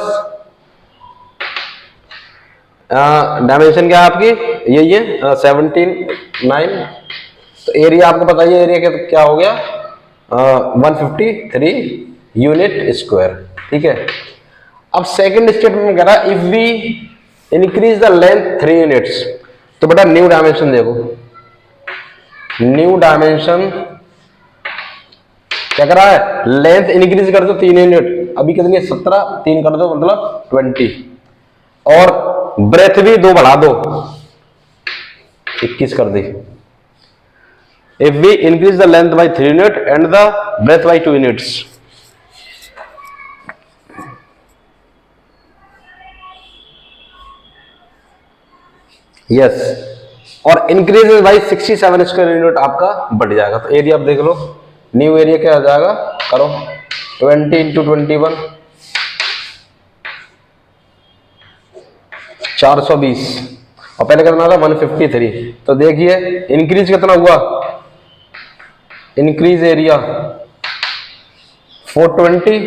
डायमेंशन क्या है आपकी यही है 17 9, तो एरिया आपको पता ही है, एरिया क्या हो गया 153 यूनिट स्क्वायर, ठीक है। अब सेकंड स्टेटमेंट में कह रहा है if we increase the length 3 units, तो बेटा न्यू डायमेंशन देखो, न्यू डायमेंशन क्या कर रहा है, लेंथ इंक्रीज कर दो 3 यूनिट, अभी कितनी है 17, 3 कर दो मतलब 20, और ब्रेथ भी 2 बढ़ा दो 21 कर दी। If we increase the length by 3 unit and the breadth by 2 units, yes, और इंक्रीज बाय 67 स्क्वायर यूनिट आपका बढ़ जाएगा, तो एरिया आप देख लो, न्यू एरिया क्या आ जाएगा, करो 20 into 21 420, और पहले कितना था 153, तो देखिए इंक्रीज कितना हुआ, इंक्रीज एरिया 420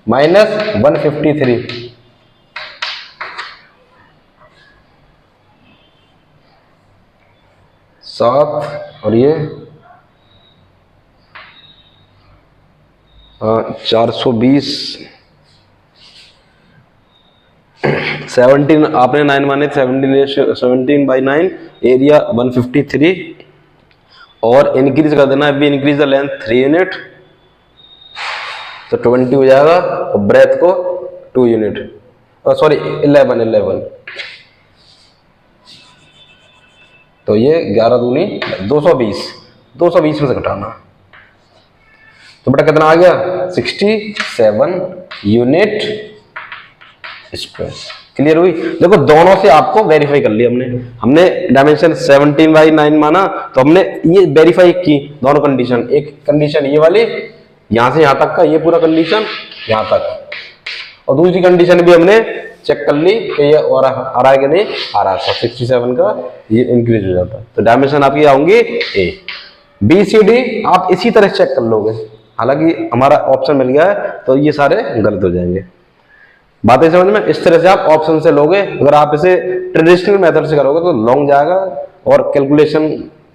माइनस 153, सात, और ये 420, 17 आपने 9 माने, 17 by 9, एरिया 153, और इंक्रीज कर देना, अभी इंक्रीज द लेंथ 3 यूनिट, तो 20 हो जाएगा, और ब्रेथ को 2 यूनिट, सॉरी 11, तो ये 11 दूनी 220 में से घटाना, तो बेटा कितना आ गया 67 यूनिट स्क्वायर, क्लियर हुई। देखो दोनों से आपको वेरीफाई कर लिया हमने डायमेंशन 17 by 9 माना, तो हमने ये वेरीफाई की दोनों कंडीशन, एक कंडीशन ये वाली यहां से यहां तक का, ये पूरा कंडीशन यहां तक, और दूसरी कंडीशन भी हमने चेक कर ली कि ये और आ रहा है कि नहीं आ रहा है, 67 का ये इंक्रीज हो जाता है, तो डायमेंशन आपकी आऊंगी ए, बी सी डी आप इसी तरह चेक कर लोगे, हालांकि हमारा ऑप्शन मिल गया है तो ये सारे गलत हो जाएंगे, बातें समझ में, इस तरह से आप ऑप्शन से लोगे, अगर आप इसे ट्रेडिशनल मेथड से करोगे तो लॉन्ग जाएगा और कैलकुलेशन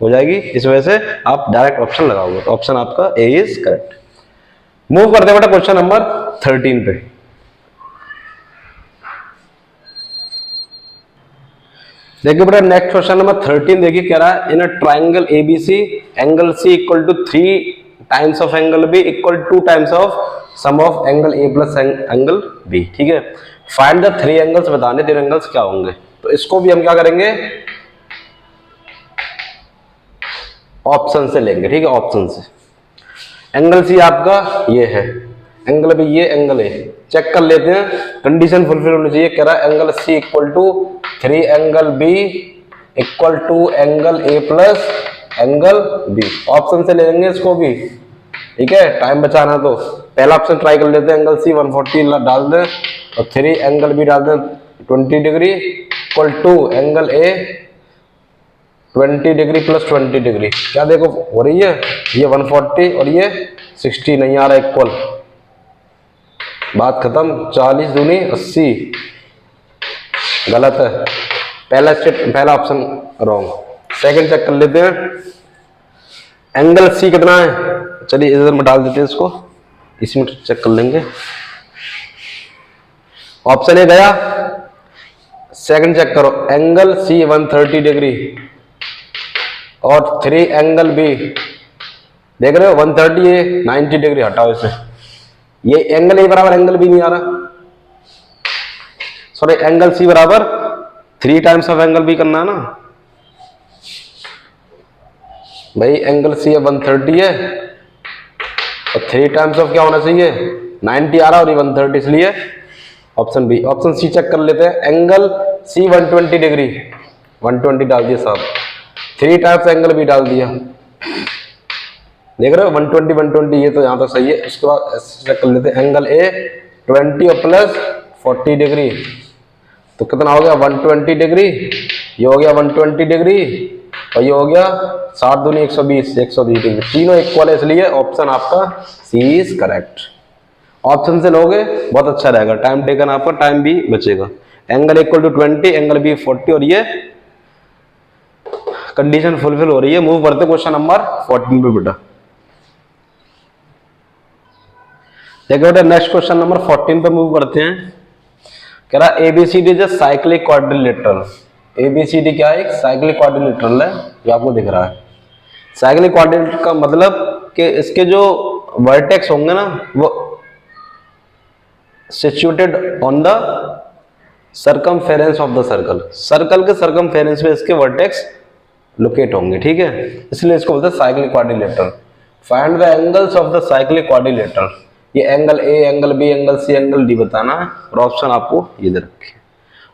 हो जाएगी, इस वजह से आप डायरेक्ट ऑप्शन लगाओगे, तो ऑप्शन आपका ए इज करेक्ट। मूव करते हैं बेटा क्वेश्चन नंबर 13 पे, देखिए बेटा नेक्स्ट क्वेश्चन नंबर 13 देखिए कह रहा है in a triangle ABC angle C equal to 3 times of angle B equal 2 times of sum of angle A plus angle B, ठीक है। फाइंड द 3 एंगल्स, बताने 3 एंगल्स क्या होंगे, तो इसको भी हम क्या करेंगे ऑप्शन से लेंगे, ठीक है, ऑप्शन से। एंगल सी आपका ये है, एंगल बी ये, एंगल ए। चेक कर लेते हैं, कंडीशन फुलफिल होनी चाहिए। कह रहा है angle C equal to 3 angle B equal to angle A plus angle B. Option से ले लेंगे इसको भी, ठीक है, टाइम बचाना। तो पहला ऑप्शन ट्राई कर लेते हैं, एंगल सी 140 डाल दें और 3 एंगल बी डाल दें 20 degree equal to angle A 20 degree plus 20 degree. क्या देखो हो रही है, ये 140 और ये 60 नहीं आ रहा इक्वल, बात खत्म। 40 दूनी 80, गलत है, पहला ऑप्शन रॉन्ग। सेकंड चेक कर लेते हैं, एंगल सी कितना है, चलिए इधर में डाल देते हैं इसको, इसमें चेक कर लेंगे। ऑप्शन ए गया, सेकंड चेक करो, एंगल सी 130 डिग्री और 3 एंगल बी, देख रहे हो 130 है, 90 डिग्री हटाओ इसे, ये एंगल ए बराबर एंगल बी नहीं आ रहा, सॉरी एंगल सी बराबर 3 टाइम्स ऑफ एंगल बी करना है ना भाई। एंगल सी 130 है और 3 टाइम्स ऑफ क्या होना चाहिए, 90 आ रहा और ये 130, इसलिए option B. Option C check कर लेते हैं, एंगल सी 120 डिग्री, 120 डाल दिया साहब, 3 टाइम्स एंगल बी डाल दिया, देख रहे हो 120 120, ये तो यहां तक सही है। उसके बाद चेक कर लेते हैं, एंगल ए 20 और प्लस 40 डिग्री, तो कितना हो गया 120 डिग्री, ये हो गया 120 डिग्री और ये हो गया 7 दूनी 120 डिग्री, तीनों इक्वल है, इसलिए ऑप्शन आपका सी इज करेक्ट। ऑप्शन से लोगे बहुत अच्छा रहेगा, टाइम टेकन आपका, टाइम भी बचेगा। Angle equal to 20, angle B 40 और ये कंडीशन फुलफिल हो रही है। मूव करते क्वेश्चन नंबर 14 पे बेटा। देखो बेटा नेक्स्ट क्वेश्चन नंबर 14 पे मूव करते हैं। कह रहा ABCD is a cyclic quadrilateral. ABCD क्या है, एक साइक्लिक क्वाड्रिलेटरल है, जो आपको दिख रहा है। साइक्लिक क्वाड्रिलेटरल का मतलब कि इसके जो वर्टेक्स होंगे ना वो situated on the circumference of the circle, circle के सर्कमफेरेंस में इसके वर्टेक्स लोकेट होंगे, ठीक है, इसलिए इसको बोलते हैं cyclic quadrilateral. Find the angles of the cyclic quadrilateral, ये angle A, angle B, angle C, angle D बताना है और ऑप्शन आपको ये दे रखे।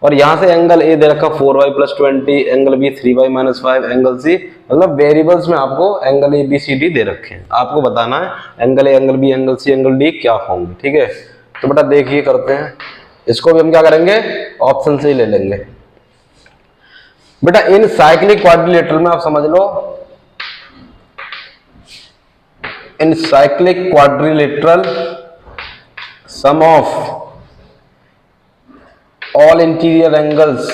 और यहां से एंगल ए दे रखा 4y + 20, angle B 3y - 5, angle C, मतलब वेरिएबल्स में आपको angle A B C D दे रखे हैं, आपको बताना है angle A, angle B, angle C, angle D क्या होंगे, ठीक है। तो बेटा देखिए करते हैं, इसको भी हम क्या करेंगे, ऑप्शन से ही ले लेंगे। बेटा इन साइक्लिक क्वाड्रिलेटरल में आप समझ लो, in cyclic quadrilateral sum of all interior angles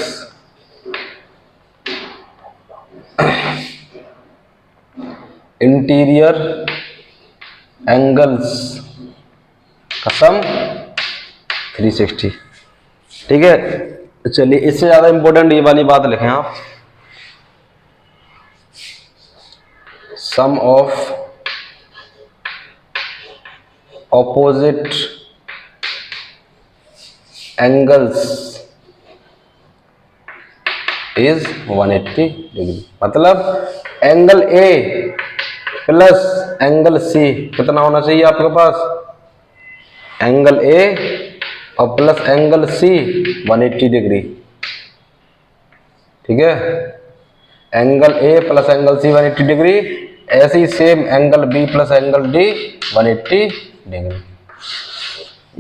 का सम 360, ठीक है। चलिए इससे ज्यादा इंपॉर्टेंट ये वाली बात लिखें आप, sum of opposite angles is 180 degree. मतलब angle A plus angle C कितना होना चाहिए आपके पास, एंगल ए और प्लस एंगल सी 180 डिग्री, ठीक है। Angle A plus angle C 180 degree, ऐसे ही same angle B plus angle D 180 degree.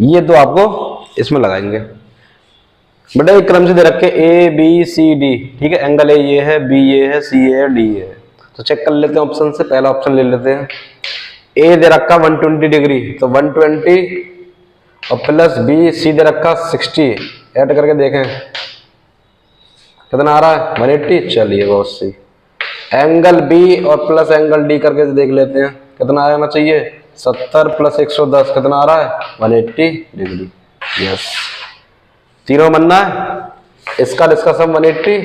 ये तो आपको इसमें लगाएंगे बेटा, एक क्रम से दे रखे ए बी सी डी, ठीक है। एंगल ए ये है, बी ये है, सी ये है, डी ये है। तो चेक कर लेते हैं ऑप्शन से, पहला ऑप्शन ले लेते हैं। ए दे रखा 120 डिग्री, तो 120 और प्लस बी सी दे रखा 60, ऐड करके देखें कितना आ रहा है 180। चलिए बहुत सही। एंगल बी और प्लस एंगल डी करके देख लेते हैं कितना आना चाहिए, 70 + 110 कितना आ रहा है 180 डिग्री। यस, तीनों बनना है, इसका सम 180,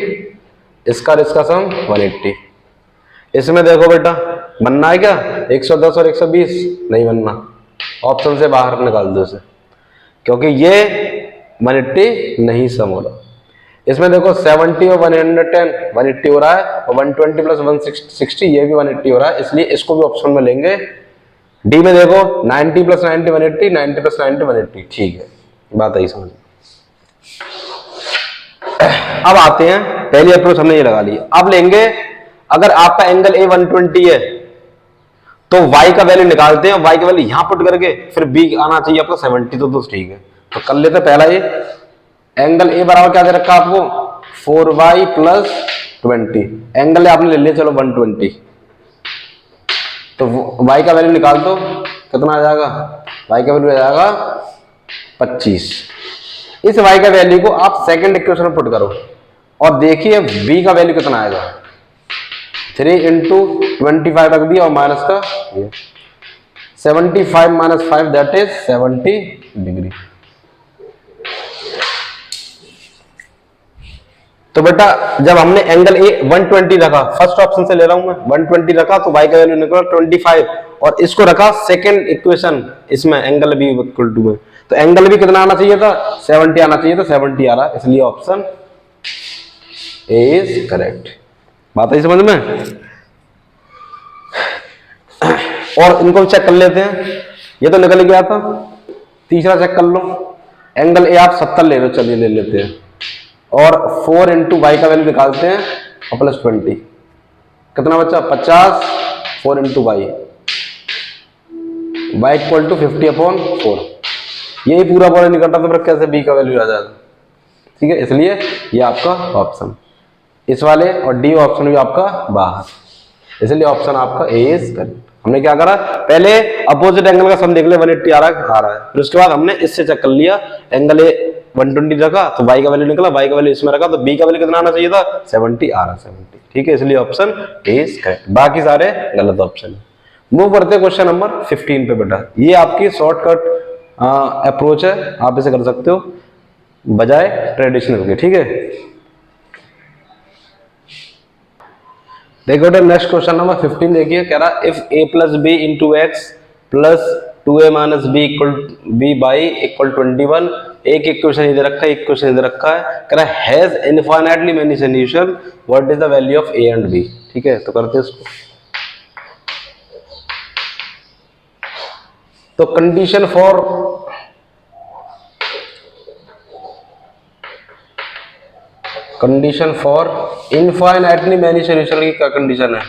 इसका सम 180। इसमें देखो बेटा बनना है क्या, 110 और 120 नहीं बनना, ऑप्शन से बाहर निकाल दो इसे, क्योंकि ये 180 नहीं सम हो रहा। इसमें देखो 70 और 110 180 हो रहा है, और 120 + 160 ये भी 180 हो रहा है, इसलिए इसको भी ऑप्शन में लेंगे, डी में देखो 90 + 90 180, 90 + 90 180, ठीक है, बात आई समझ। अब आते हैं, पहली अप्रोच हमने ये लगा ली। अब लेंगे, अगर आपका एंगल ए 120 है तो y का वैल्यू निकालते हैं, y का वैल्यू यहां पुट करके फिर b आना चाहिए आपका 70, तो ठीक है। तो कर लेते हैं पहला, ये एंगल ए बराबर क्या दे रखा आपको 4y + 20, एंगल आपने ले लिया चलो 120, तो y का वैल्यू निकाल दो, कितना आ जाएगा, y का वैल्यू आ जाएगा 25। इस y का वैल्यू को आप सेकंड इक्वेशन में पुट करो और देखिए b का वैल्यू कितना आएगा, 3 × 25 रख दिया और माइनस का 75 - 5 दैट इज 70 डिग्री। तो बेटा जब हमने एंगल ए 120 रखा, फर्स्ट ऑप्शन से ले रहा हूं मैं, 120 रखा तो y का वैल्यू निकला 25, और इसको रखा सेकंड इक्वेशन इसमें एंगल बी इक्वल टू में, तो एंगल भी कितना आना चाहिए था 70 आना चाहिए था, 70 आ रहा, इसलिए ऑप्शन ए इज करेक्ट। बात आई समझ में। और इनको भी चेक कर लेते हैं, ये तो निकल गया था, तीसरा चेक कर लो, एंगल ए आप 70 ले लो, चलिए ले लेते हैं, और 4 × y का वैल्यू निकालते हैं और +20, कितना बचा 50, 4 × y, y = 50/4, यही पूरा पूरा निकलता तो फिर कैसे b का वैल्यू आ जाएगा, ठीक है, इसलिए ये आपका ऑप्शन, इस वाले और डी ऑप्शन भी आपका बाहर, इसलिए ऑप्शन आपका ए इज करेक्ट। हमने क्या करा, पहले अपोजिट एंगल का सम देख ले, 180 आ रहा है, फिर उसके बाद हमने इससे चेक कर लिया, एंगल ए 120 रखा तो y का वैल्यू निकला, y का वैल्यू इसमें रखा तो b का वैल्यू कितना आना चाहिए था 70 आ रहा, 70, ठीक है, इसलिए ऑप्शन ए इज करेक्ट, बाकी सारे गलत ऑप्शन। मूव करते हैं क्वेश्चन नंबर 15 पे बेटा, ये आपकी शॉर्टकट अप्रोच है, आप इसे कर सकते हो बजाय ट्रेडिशनल के, ठीक है। देखो बेटा नेक्स्ट क्वेश्चन नंबर 15 देखिए, कह रहा if a + b × x + 2a - b = 21, एक इक्वेशन इधर रखा है, एक इक्वेशन इधर रखा है, कह रहा has infinitely many solution, what is the value of a and b, ठीक है, तो करते हैं इसको। तो condition for infinitely many solution की क्या कंडीशन है,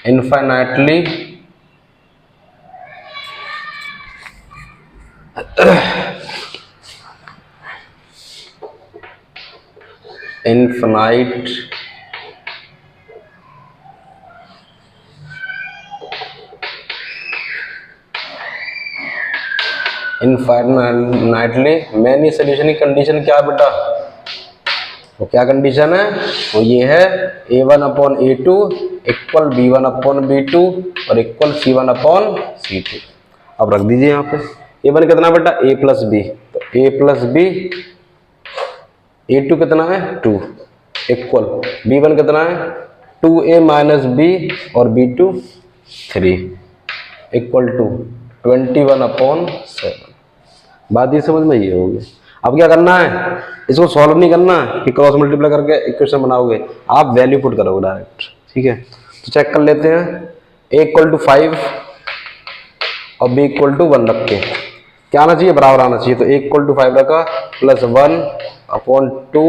इनफाइनाइटली इनफाइनाइट मैनी सॉल्यूशन की कंडीशन क्या है बेटा, तो क्या कंडीशन है, तो ये है a1/a2 = b1/b2 और = c1/c2। अब रख दीजिए यहाँ पे, a1 कितना बेटा a + b, तो a + b, a2 कितना है 2 इक्वल b1 कितना है 2a - b और b2 3 = 21/7। बात ये समझ में ये होगी। अब क्या करना है, इसको सॉल्व नहीं करना कि क्रॉस मल्टीप्लाई करके इक्वेशन बनाओगे, आप वैल्यू पुट करोगे डायरेक्ट, ठीक है। तो चेक कर लेते हैं, a = 5 और b = 1 रख के क्या आना चाहिए, बराबर आना चाहिए, तो a = 5 रखा +1/2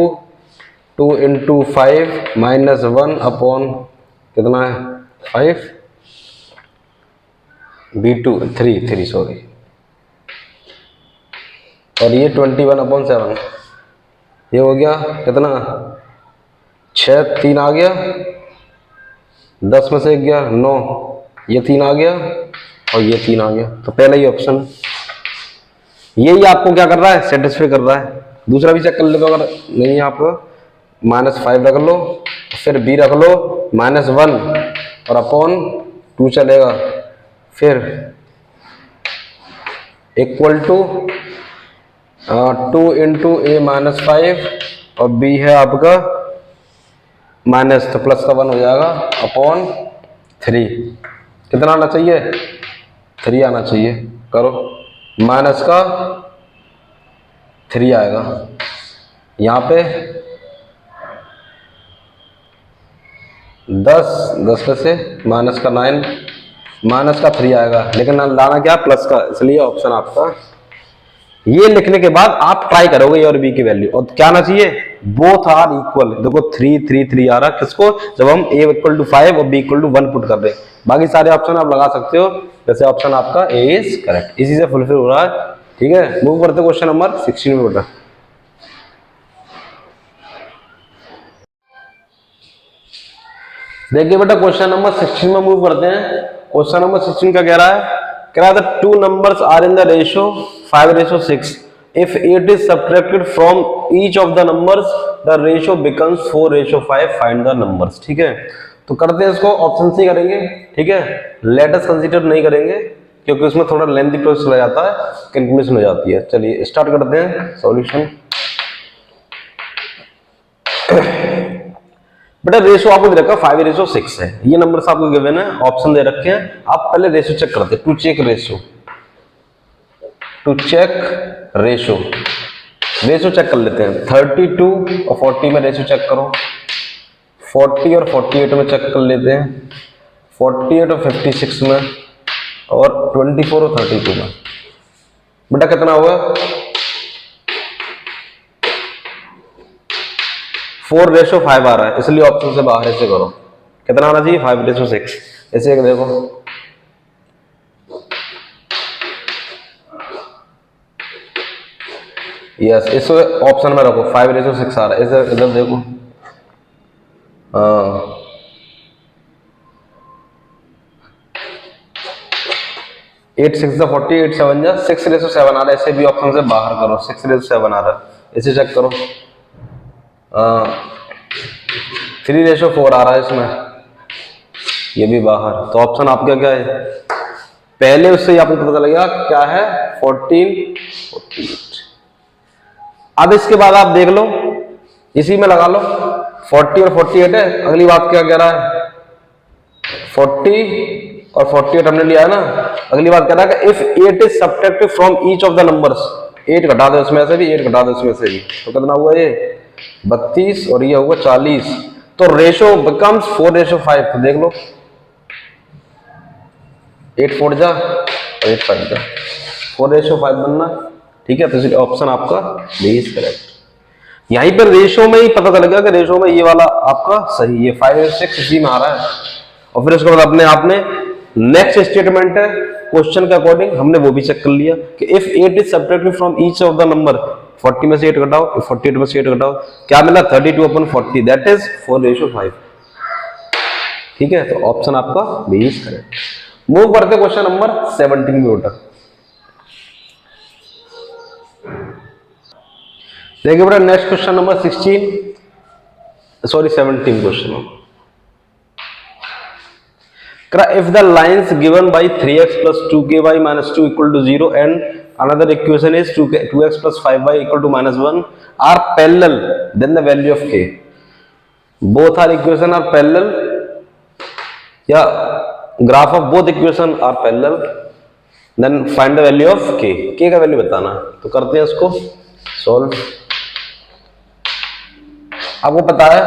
2 × 5 -1 कितना है 5 b2 3 सॉरी, और ये 21/7, ये हो गया कितना 6 3 आ गया, 10 में से 1 गया 9, ये 3 आ गया और ये 3 आ गया, तो पहला ही ऑप्शन यही आपको क्या कर रहा है, सेटिस्फाई कर रहा है। दूसरा भी चेक कर लो, अगर नहीं आप -5 रख लो, फिर b रख लो -1 और /2 चलेगा, फिर = 2 × a - 5 और b है आपका माइनस, तो प्लस का 1 हो जाएगा /3, कितना आना चाहिए 3 आना चाहिए, करो माइनस का 3 आएगा, यहाँ पे 10 में से माइनस का 9 माइनस का 3 आएगा, लेकिन लाना क्या प्लस का, इसलिए ऑप्शन आपका। ये लिखने के बाद आप ट्राई करोगे ए और बी की वैल्यू, और क्या आना चाहिए, बोथ आर इक्वल। देखो 3 3 3 आ रहा है किसको, जब हम ए इक्वल टू 5 और बी इक्वल टू 1 पुट कर रहे हैं। बाकी सारे ऑप्शन आप लगा सकते हो, जैसे ऑप्शन आपका ए इज करेक्ट, इसी से फुलफिल हो रहा है। ठीक है, मूव करते क्वेश्चन नंबर 16 में बेटा। देखिए बेटा क्वेश्चन नंबर 16 में मूव करते हैं। क्वेश्चन नंबर 16 का कह रहा है the two numbers are in the ratio 5:6। If 8 is subtracted from each of the numbers the ratio becomes 4:5। Find the numbers. ठीक है, तो करते हैं इसको, ऑप्शन सी करेंगे। ठीक है, लेट अस कंसीडर नहीं करेंगे क्योंकि उसमें थोड़ा लेंथी प्रोसेस हो जाता है, कैलकुलेशन हो जाती है। चलिए स्टार्ट करते हैं सॉल्यूशन। बेटा रेशियो आपको दे रखा 5:6 है, ये नंबर्स आपको गिवन है, ऑप्शन दे रखे हैं। आप पहले रेशियो चेक करते हैं, टू चेक रेशियो चेक कर लेते हैं। 32 और 40 में रेशियो चेक करो, 40 और 48 में चेक कर लेते हैं, 48 और 56 में, और 24 और 32 में। बेटा कितना हुआ, 4:5 आ रहा है, इसलिए ऑप्शन से बाहर ऐसे करो। कितना आना चाहिए, 5:6। ऐसे देखो, यस, इस ऑप्शन में रखो, 5:6 आ रहा है। इधर इधर देखो, हाँ 8 6 40, 8 7 6:7 आ रहा है। ऐसे भी ऑप्शन से बाहर करो, 6:7 आ रहा है, इसे चेक करो। 3:4 आ रहा है इसमें, ये भी बाहर। तो ऑप्शन आपका क्या है, पहले उससे आपको पता लगेगा क्या है, 14 48। अब इसके बाद आप देख लो, इसी में लगा लो, 40 और 48 है। अगली बात क्या कह रहा है, 40 और 48 हमने लिया है ना। अगली बात कह रहा है कि if 8 is subtracted from each of the numbers, 8 घटा दो इसमें से भी, 8 घटा दो इसमें से भी, तो कितना हुआ ये 32 और ये हुआ 40। तो रेशो बिकम्स 4:5। तो देख लो, 8 4 जा और 8 5 जा, 4:5 बनना। ठीक है, तो इसलिए ऑप्शन आपका बी इज करेक्ट। यहीं पर रेशो में ही पता चलेगा कि रेशो में ये वाला आपका सही है, 5:6 इसी में आ रहा है। और फिर उसके बाद अपने आपने नेक्स्ट स्टेटमेंट है क्वेश्चन के अकॉर्डिंग, हमने वो भी चेक कर लिया कि if 8 is subtracted from each of the number, 40 में से 8 घटाओ, 48 में से 8 घटाओ, क्या मिला 32/40, दैट इज 4:5। ठीक है, तो ऑप्शन आपका बी इज करेक्ट। मूव करते क्वेश्चन नंबर 17 में उठा। देखिए बेटा next question number 17 question. If the lines given by 3x plus 2ky minus 2 equal to 0 and another equation is 2x plus 5y equal to minus 1 are parallel, then the value of k. Both are equation are parallel, या graph of both equation are parallel, then find the value of k. k का value बताना है, तो करते हैं इसको solve. आपको पता है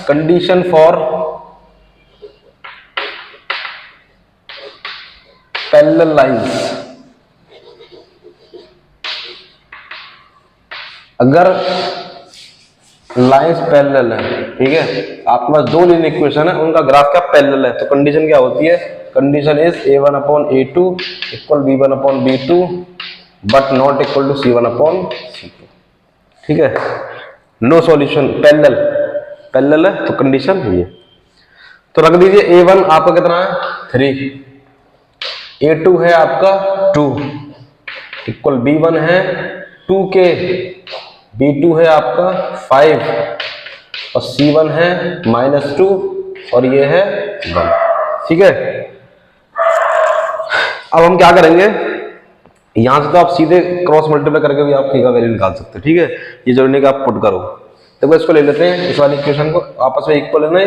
कंडीशन फॉर पैरेलल लाइंस, अगर लाइंस पैरेलल है, ठीक है, आपके पास दो लीनियर इक्वेशन है, उनका ग्राफ क्या पैरेलल है, तो कंडीशन क्या होती है, condition is a1/a2 equal b1/b2 but not equal to c1/c2। ठीक है, नो सॉल्यूशन, पैरेलल है, तो कंडीशन ये। तो रख दीजिए a1 आपका कितना है 3, a2 है आपका 2 इक्वल b1 है 2k, b2 है आपका 5 और c1 है -2 और ये है 1। ठीक है, अब हम क्या करेंगे, यहां से तो आप सीधे क्रॉस मल्टीप्लाई करके भी आप k का वैल्यू निकाल सकते हैं। ठीक है, ये जोड़ने का आप पुट करो। देखो इसको ले लेते हैं, इस वाली इक्वेशन को आपस में इक्वल है ना,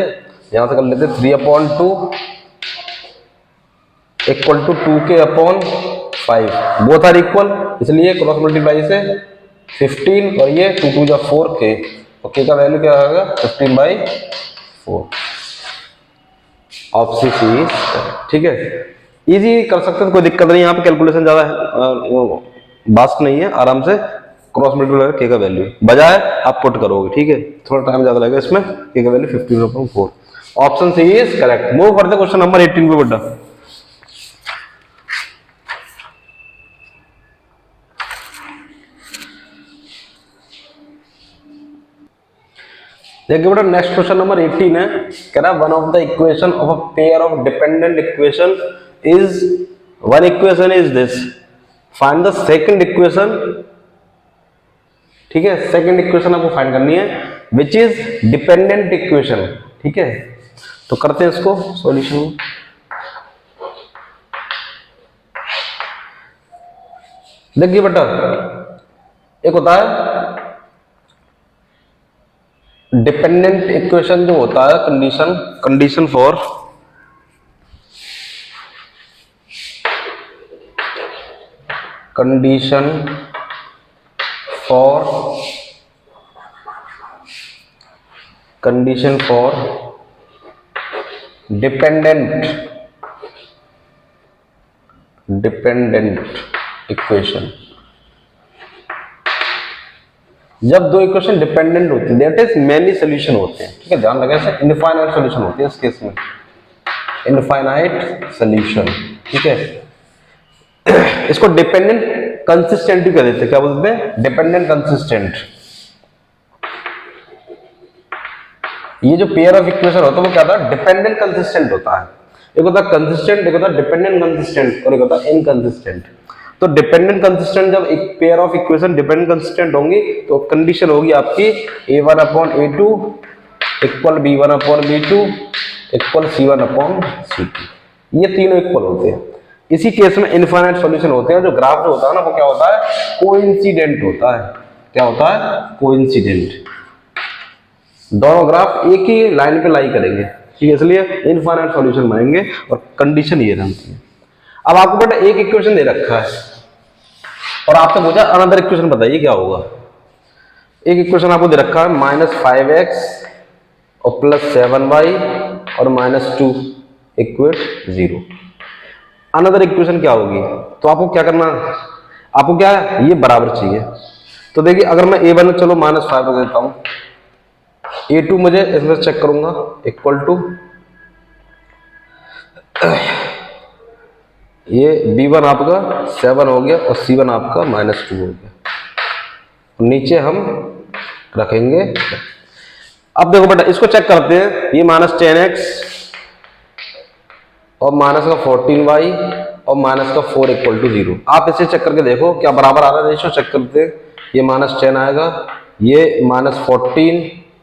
यहां से कर लेते हैं 3/2 equal to 2k/5, both are equal, इसलिए क्रॉस मल्टीप्लाई से 15 और ये 2 2 जा 4k, और k का वैल्यू क्या आएगा 15/4। Option C is correct. ठीक है, इजी कर सकते हैं, कोई दिक्कत नहीं, यहाँ पे कैलकुलेशन ज्यादा बास्ट नहीं है, आराम से क्रॉस मल्टीप्लाई के का वैल्यू बजाय आप पुट करोगे, ठीक है, थोड़ा टाइम ज्यादा लगेगा इसमें। के का value 15/4, option C is correct. Move करते क्वेश्चन नंबर 18 पे बेटा। देखिए बेटा नेक्स्ट क्वेश्चन नंबर 18 है, कह रहा one of the equation of a pair of dependent equation is, one equation is this, find the second equation, ठीक है, सेकंड इक्वेशन आपको फाइंड करनी है विच इज डिपेंडेंट इक्वेशन, ठीक है। तो करते हैं इसको सॉल्यूशन। देखिए बेटा एक होता है डिपेंडेंट इक्वेशन, जो होता है कंडीशन फॉर डिपेंडेंट इक्वेशन। जब दो इक्वेशन डिपेंडेंट होती है दैट इज मेनी सोल्यूशन होते हैं, ठीक है, ध्यान लगे, इनफाइनाइट सोल्यूशन होती है इस केस में, इनफाइनाइट सोल्यूशन, ठीक है। इसको डिपेंडेंट कंसिस्टेंट भी कह देते हैं, क्या बोलते हैं, डिपेंडेंट कंसिस्टेंट। ये जो पेयर ऑफ इक्वेशन होता है वो क्या होता है, डिपेंडेंट कंसिस्टेंट होता है। एक होता है कंसिस्टेंट, एक होता है डिपेंडेंट कंसिस्टेंट, और एक होता है इनकंसिस्टेंट। तो डिपेंडेंट कंसिस्टेंट, जब एक pair of equation dependent consistent होंगी तो कंडीशन होगी आपकी a1/a2 equal b1/b2 equal c1/c2, ये तीनों इक्वल होते हैं। इसी केस में इनफाइनाइट सॉल्यूशन होते हैं। जो ग्राफ जो होता है ना वो क्या होता है, कोइंसिडेंट होता है। क्या होता है, कोइंसिडेंट। दोनों ग्राफ एक ही लाइन पे लाई करेंगे, ठीक है, इसलिए इनफाइनाइट सॉल्यूशन बनेंगे और कंडीशन ये रहती है। अब आपको बेटा एक इक्वेशन दे रखा है और आपसे पूछा अनदर इक्वेशन बताइए क्या होगा। एक इक्वेशन आपको दे रखा है -5x और +7y और -2 इक्वल 0। अनदर इक्वेशन क्या होगी, तो आपको क्या करना, आपको क्या ये बराबर चाहिए। तो देखिए अगर मैं a1 चलो -5 देता हूं, a2 मुझे इसमें चेक करूंगा इक्वल टू ये b1 आपका 7 हो गया और c1 आपका -2 हो गया, नीचे हम रखेंगे। अब देखो बेटा इसको चेक करते हैं, ये -10x और -14y और -4 इक्वल टू 0। आप इसे चेक करके देखो क्या बराबर आ रहा है, रेशियो चेक करते हैं। ये -10 आएगा, ये -14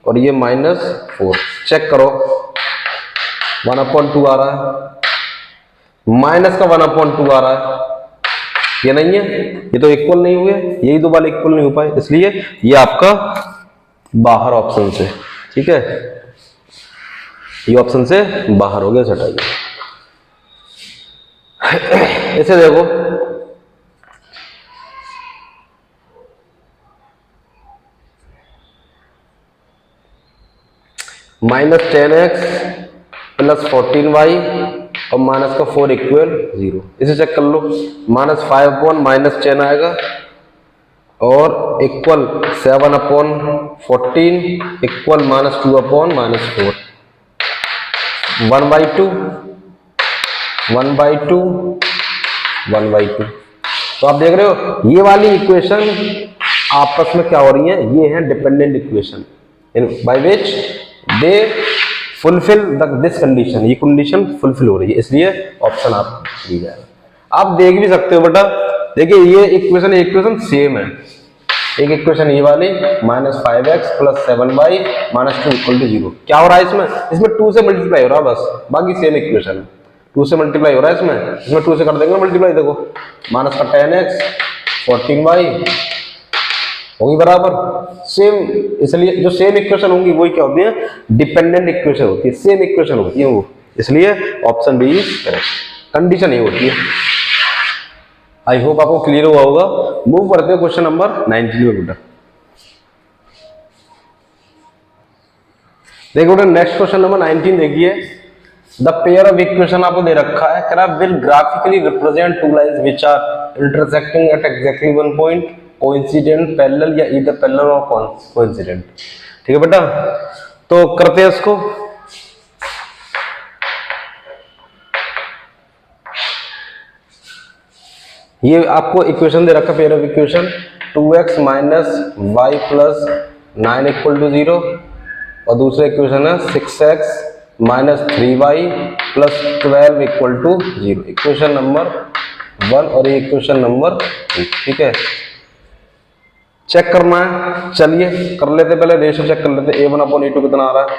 और ये -4, चेक करो 1/2 आ रहा है, माइनस का 1/2 आ रहा है, ये नहीं है, ये तो इक्वल नहीं हुए, यही दो वाले इक्वल नहीं हो पाए, इसलिए ये आपका बाहर ऑप्शन से, ठीक है, ये ऑप्शन से बाहर हो गया, हटाइए। इसे देखो -10x + 14y और -4 इक्वल 0। इसे चेक कर लो, -5/-10 आएगा और इक्वल 7/14 इक्वल -2/-4, 1/2 1/2 1/2। तो आप देख रहे हो ये वाली इक्वेशन आपस में क्या हो रही है, ये है dependent equation by which they fulfil this condition, ये कंडीशन फुलफिल हो रही है, इसलिए ऑप्शन आप दी जाएगा। आप देख भी सकते हो बेटा, देखिए ये इक्वेशन सेम है। एक इक्वेशन ये वाली -5x + 7y -2 इक्वल टू 0। क्या हो रहा है इसमें 2 से मल्टीप्लाई हो रहा है बस, बाकी सेम इक्वेशन 2 से मल्टीप्लाई हो रहा है इसमें 2 से कर देंगे मल्टीप्लाई। देखो -10x 14y होगी बराबर सेम, इसलिए जो सेम इक्वेशन होंगी वही क्या होती है, डिपेंडेंट इक्वेशन होती है, सेम इक्वेशन होती है वो, इसलिए option B is correct. Condition ये होती है। आई होप आपको क्लियर हुआ होगा। मूव करते हैं क्वेश्चन नंबर 19 में बेटा। देखो बेटा नेक्स्ट क्वेश्चन नंबर 19 देखिए, द पेयर ऑफ इक्वेशन आपको दे रखा है, कह रहा will graphically represent two lines which are intersecting at exactly one point, coincident, parallel या ईदर पैरेलल और कोइंसिडेंट। ठीक है बेटा, तो करते हैं इसको। ये आपको इक्वेशन दे रखा pair of equation 2x minus y plus 9 equal to 0 और दूसरा इक्वेशन है 6x minus 3y plus 12 equal to 0। Equation number 1 और ये इक्वेशन नंबर 2। ठीक है, चेक करना है, चलिए कर लेते, पहले रेशियो चेक कर लेते। a1/a2 कितना आ रहा है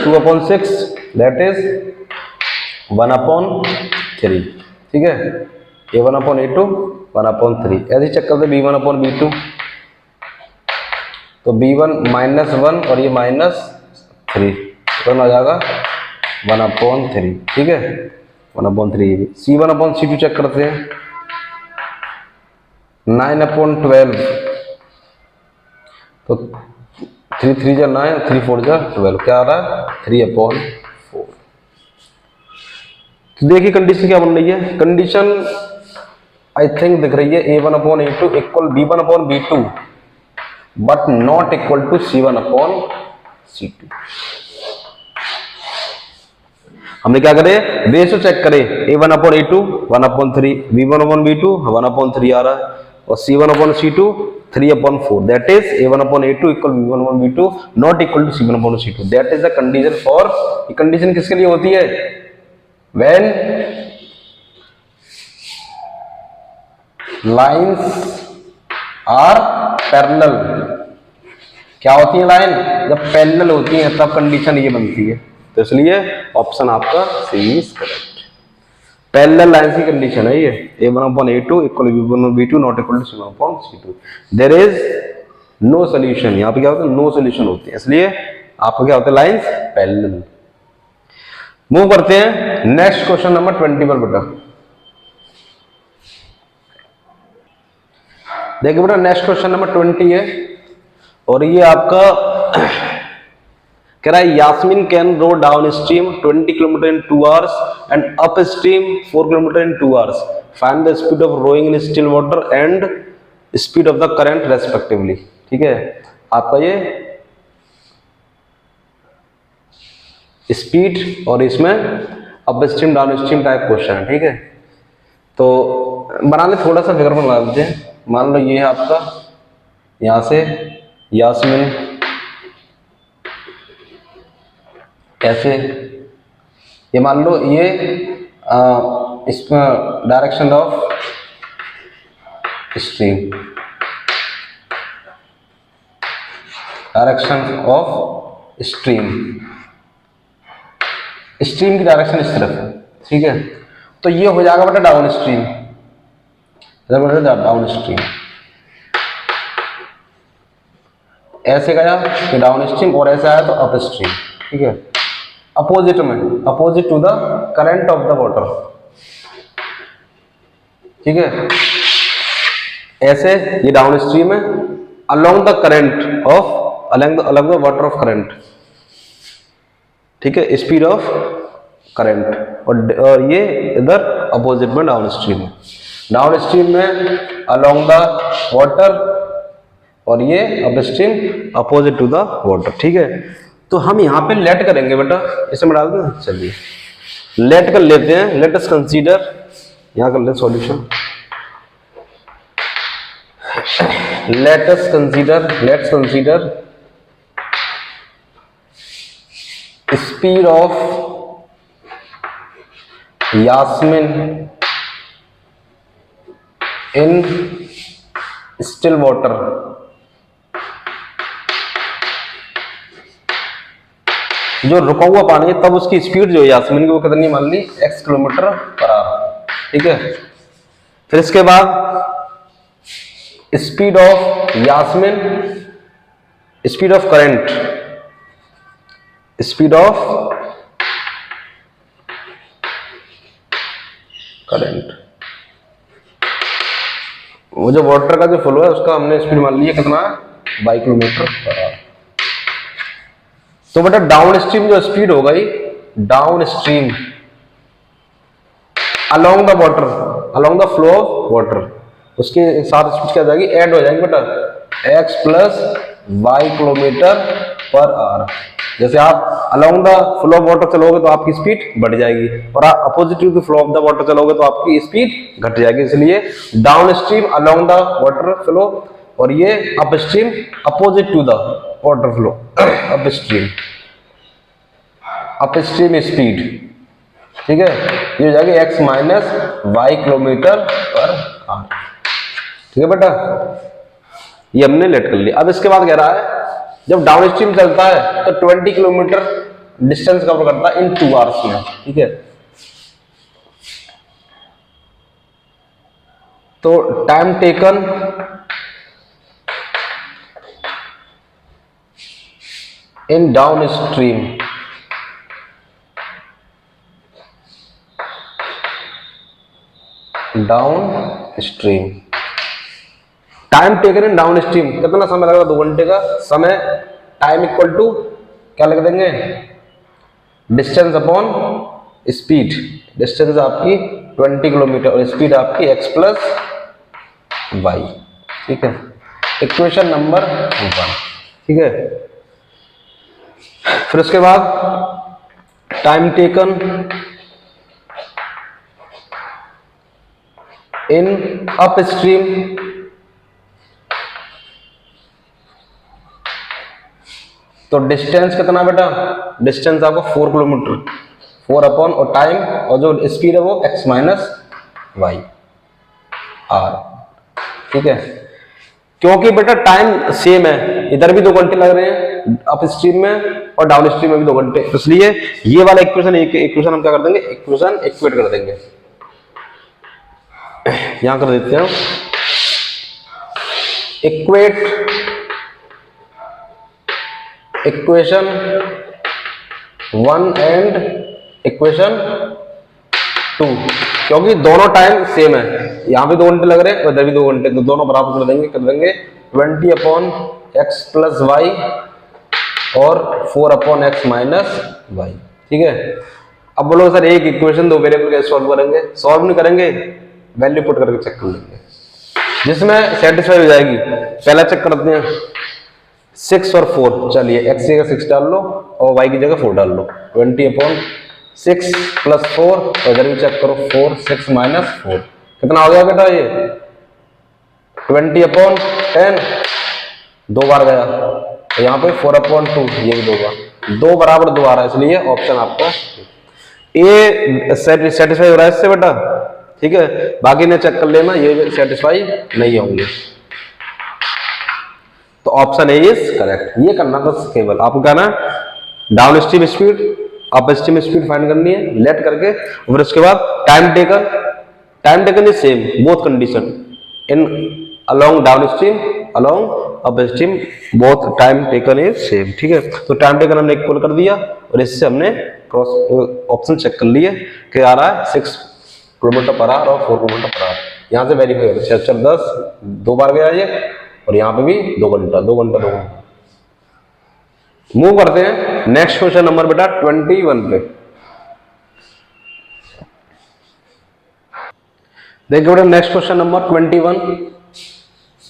2/6, दैट इज 1/3। ठीक है, a1/a2 1/3। ऐसे चेक करते b1/b2, तो b1 -1 और ये -3 कितना आ जाएगा 1/3। ठीक है, 1/3। c1/c2 चेक करते हैं 9/12, तो 3 3 जा 9, 3 4 जा 12, क्या आ रहा है 3/4। तो देखिए कंडीशन क्या बन रही है, कंडीशन आई थिंक दिख रही है a1/a2 equal b1/b2 but not equal to c1/c2। हमने क्या करे, रेशियो चेक करे, a1/a2 1/3, b1/b2 1/3 आ रहा है और c1/c2 3/4, that is a1/a2 equal b1/b2 not equal to c1/c2। That is the condition for, ये कंडीशन किसके लिए होती है, when lines are parallel। क्या होती है लाइन, जब पैरेलल होती है तब कंडीशन ये बनती है, तो इसलिए ऑप्शन आपका C is correct. Parallel line की कंडीशन है ये, a1/a2 equal b1/b2 not equal to c1/c2। There is no solution, यहाँ पे क्या होता है, नो सॉल्यूशन होती है, इसलिए आपका क्या होता है, लाइंस पैरेलल। मूव करते हैं नेक्स्ट क्वेश्चन नंबर 20 पर बेटा। देखिए बेटा नेक्स्ट क्वेश्चन नंबर 20 है और ये आपका कह रहा है Yasmin can row downstream 20 kilometre in 2 hours and upstream 4 kilometre in 2 hours. Find the speed of rowing in still water and speed of the current respectively. ठीक है, आपका ये स्पीड और इसमें upstream downstream type question है। ठीक है, तो बना ले, थोड़ा सा फिगर बना लेते हैं। मान लो ये है आपका, यहां से यास्मीन कैसे, ये मान लो ये इसमें direction of stream, direction of stream, stream की डायरेक्शन इस तरफ है। ठीक है, तो ये हो जाएगा बेटा डाउन स्ट्रीम, डाउन स्ट्रीम ऐसे गया कि डाउन स्ट्रीम और ऐसे आया तो अप स्ट्रीम। ठीक है, अपोजिट में, opposite to the current of the water. ठीक है, ऐसे ये डाउन स्ट्रीम है along the current of, along the water of current. ठीक है, स्पीड ऑफ करंट, और ये इधर अपोजिट में डाउन स्ट्रीम है। डाउन स्ट्रीम में अलोंग द वाटर और ये upstream opposite to the water. ठीक है, तो हम यहाँ पे लेट करेंगे बेटा, इसे में डाल दें, चलिए लेट कर लेते हैं। लेट अस कंसीडर, यहाँ कर ले solution, let's consider speed of Yasmin in still water जो रुका हुआ पानी है, तब उसकी स्पीड जो है यास्मीन की वो कितनी मान ली x किलोमीटर पर आवर। ठीक है, फिर इसके बाद speed of Yasmin, speed of current, speed of current, वो जो वाटर का जो फ्लो है उसका हमने स्पीड मान ली है कितना, 22 किलोमीटर पर आवर। तो बेटा डाउन स्ट्रीम जो स्पीड हो गई down stream along the water, along the flow of water, उसके साथ स्पीड क्या आ जाएगी, ऐड हो जाएगी बेटा, x plus y kilometre per hour. जैसे आप along the flow of water चलोगे तो आपकी स्पीड बढ़ जाएगी, और आप opposite to the flow of the water चलोगे तो आपकी स्पीड घट जाएगी। इसलिए downstream along the water flow, और ये upstream opposite to the water flow, upstream speed, ठीक है। ये हो जाएगी x minus y kilometre per hour, ठीक है बेटा। ये हमने लेट कर लिया। अब इसके बाद कह रहा है जब डाउन स्ट्रीम चलता है तो 20 किलोमीटर डिस्टेंस कवर करता है इन 2 आवर्स में, ठीक है। तो time taken in down stream, time taken in down stream, कितना समय लगेगा, 2 घंटे का समय। टाइम इक्वल टू क्या लिख देंगे, डिस्टेंस अपॉन स्पीड, डिस्टेंस आपकी 20 किलोमीटर और स्पीड आपकी x प्लस वाई, ठीक है। इक्वेशन नंबर 1, ठीक है। फिर उसके बाद time taken in up stream, तो डिस्टेंस कितना बेटा, डिस्टेंस आपको 4 किलोमीटर, 4 अपॉन और टाइम, और जो स्पीड है वो x माइनस वाई आर, ठीक है। क्योंकि बेटा टाइम सेम है, इधर भी 2 घंटे लग रहे हैं अप स्ट्रीम में और डाउन स्ट्रीम में भी 2 घंटे, इसलिए ये वाला इक्वेशन हम क्या कर देंगे, इक्वेशन इक्वेट कर देंगे। यहां कर देते हैं इक्वेट इक्वेशन 1 एंड इक्वेशन 2, क्योंकि दोनों टाइम सेम है, यहां भी 2 घंटे लग रहे हैं, उधर भी 2 घंटे, तो दोनों बराबर कर देंगे 20 अपॉन एक्स प्लस वाई और 4 अपॉन एक्स माइनस वाई, ठीक है। अब बोलो सर एक इक्वेशन 2 वेरिएबल कैसे सॉल्व करेंगे, सॉल्व नहीं करेंगे, वैल्यू पुट करके चेक कर लेंगे, जिसमें सेटिस्फाई हो जाएगी। पहला चेक करते हैं 6 और 4, चलिए x की जगह 6 डाल लो और y की जगह 4 डाल लो, 20 अपॉन 6 प्लस 4, और इधर भी चेक करो 4, 6 माइनस 4, कितना हो गया बेटा, ये 20 अपॉन 10, 2 बार गया, तो यहाँ पे 4 अपॉन 2, ये भी 2 बार, 2 बराबर 2 आ रहा है, इसलिए ऑप्शन आपका ए सेटिस्फाई हो रहा है इससे बेटा, ठीक है। बाकी ने चेक कर लेना, ये सेटिस्फाई नहीं होंगे, तो ऑप्शन ए इज करेक्ट। ये करना था केवल आपको, कहना down stream speed up stream speed find करनी है, लेट करके, फिर उसके बाद time taken is same both condition in along down stream along up stream, both time taken is same, ठीक है। तो टाइम टेकन हमने इक्वल कर दिया, और इससे हमने क्रॉस ऑप्शन चेक कर लिए कि आ रहा है 6 किलोमीटर पर आवर और 4 किलोमीटर पर आवर, यहाँ से वेरीफाई हो रहा है 10, 2 बार गया ये, और यहाँ पे भी 2 घंटा। मूव करते हैं नेक्स्ट क्वेश्चन नंबर बेटा 21 पे। देखिए बेटा नेक्स्ट क्वेश्चन नंबर 21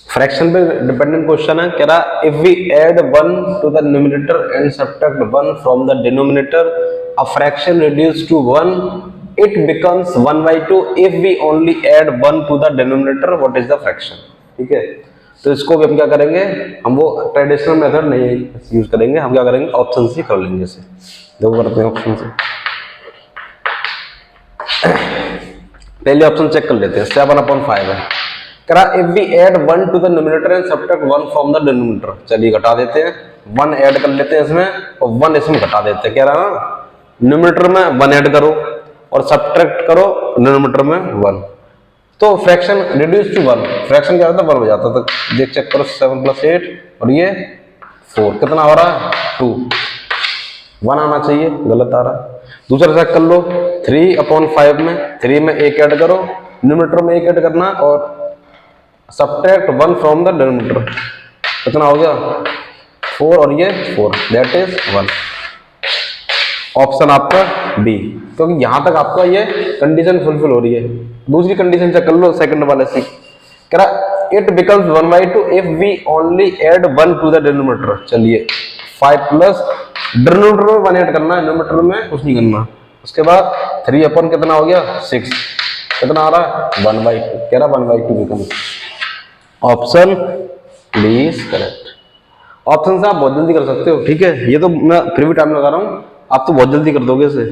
फ्रैक्शन पे डिपेंडेंट क्वेश्चन है, कह रहा if we add 1 to the numerator and subtract 1 from the denominator, a fraction reduce to 1, it becomes 1/2 if we only add 1 to the denominator, what is the fraction, ठीक है। तो इसको भी हम क्या करेंगे, हम वो ट्रेडिशनल मेथड नहीं यूज करेंगे, हम क्या करेंगे ऑप्शन से कर लेंगे इसे। देखो करते हैं ऑप्शन से, पहले ऑप्शन चेक कर लेते हैं, 7/5 है, कह रहा if we add 1 to the numerator and subtract 1 from the denominator, चलिए घटा देते हैं, 1 ऐड कर लेते हैं इसमें और 1 इसमें घटा देते हैं। कह रहा ना न्यूमरेटर में 1 ऐड करो और सब्ट्रैक्ट करो डिनोमिनेटर में 1, तो फ्रैक्शन रिड्यूस टू 1, फ्रैक्शन क्या होता है 1 हो जाता है। तो देख चेक करो 7 + 8 और ये 4, कितना हो रहा है 2, 1 आना चाहिए, गलत आ रहा है। दूसरा चेक कर लो 3/5 में 3 में 1 ऐड करो, न्यूमरेटर में 1 ऐड करना और सब्ट्रैक्ट 1 फ्रॉम द डिनोमिनेटर, कितना हो गया 4 और ये 4, दैट इज 1। ऑप्शन आपका बी, क्योंकि यहां तक आपका ये कंडीशन फुलफिल हो रही है। दूसरी कंडीशन चेक कर लो सेकंड वाले से, कह रहा it becomes 1/2 if we only add 1 to the denominator. चलिए 5 प्लस डिनोमिनेटर में 1 ऐड करना है, डिनोमिनेटर में कुछ नहीं करना। उसके बाद 3 अपन कितना हो गया 6, कितना आ रहा है 1/2, कह रहा 1/2 becomes, option B is correct. Option से आप बहुत जल्दी कर सकते हो, ठीक है, ये तो मैं फिर भी टाइम लगा रहा हूँ, आप तो बहुत जल्दी कर दोगे इसे।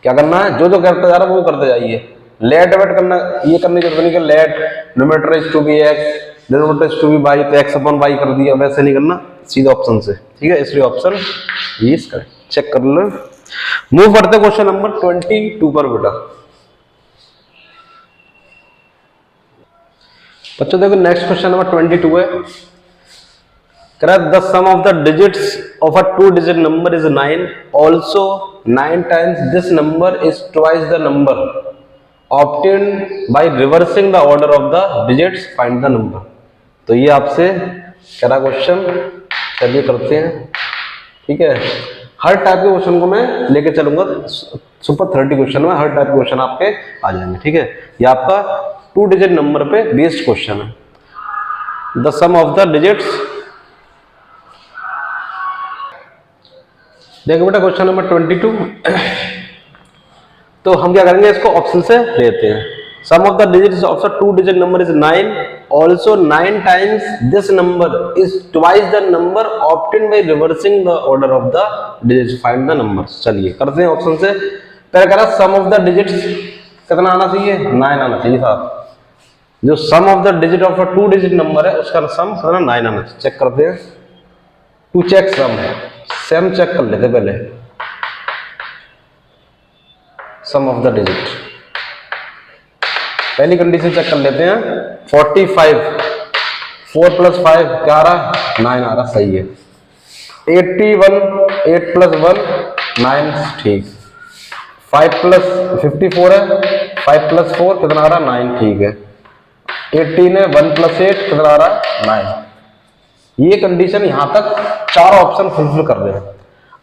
क्या करना है, जो जो करते जा रहा है वो करते जाइए। लेट वेट करना, ये करने की जरूरत नहीं कि let numerator is to be x denominator is to be y, तो एक्स अपॉन वाई कर दिया, वैसे नहीं करना, सीधे ऑप्शन से, ठीक है, इसलिए option B is correct. Check कर लो। मूव करते क्वेश्चन नंबर 22 पर बेटा। बच्चों देखो नेक्स्ट क्वेश्चन नंबर 22 है, the sum of the digits of a 2-digit number is 9. Also 9 times this number is twice the number obtained by reversing the order of the digits. Find the number. तो ये आपसे कह रहा question, चलिए करते हैं, ठीक है। हर टाइप के क्वेश्चन को मैं लेके चलूंगा, सुपर 30 क्वेश्चन में हर टाइप के क्वेश्चन आपके आ जाएंगे, ठीक है। ये आपका 2 डिजिट नंबर पे बेस्ड क्वेश्चन है। The sum of the digits, देखो बेटा क्वेश्चन नंबर 22, तो हम क्या करेंगे, इसको ऑप्शन से लेते हैं। Sum of the digits of the 2 digit number is 9, also 9 times this number is twice the number obtained by reversing the order of the digits. Find the numbers. चलिए करते हैं ऑप्शन से। पहले कह रहा सम ऑफ द डिजिट्स कितना आना चाहिए, 9 आना चाहिए साहब। जो sum of the digit of a 2 digit number है उसका सम कितना 9 आना चाहिए। चेक करते हैं, टू चेक सम है, सम चेक कर लेते पहले, सम ऑफ द डिजिट। पहली कंडीशन चेक कर लेते हैं, 45 4 प्लस 5 क्या आ रहा, 9 आ रहा, सही है। 81 8 प्लस 1 9, ठीक। 5 प्लस 54 है, 5 प्लस 4 कितना आ रहा 9, ठीक है। 18 है, 1 प्लस 8 कितना आ रहा 9। ये कंडीशन यहां तक 4 ऑप्शन फुलफिल कर रहे हैं।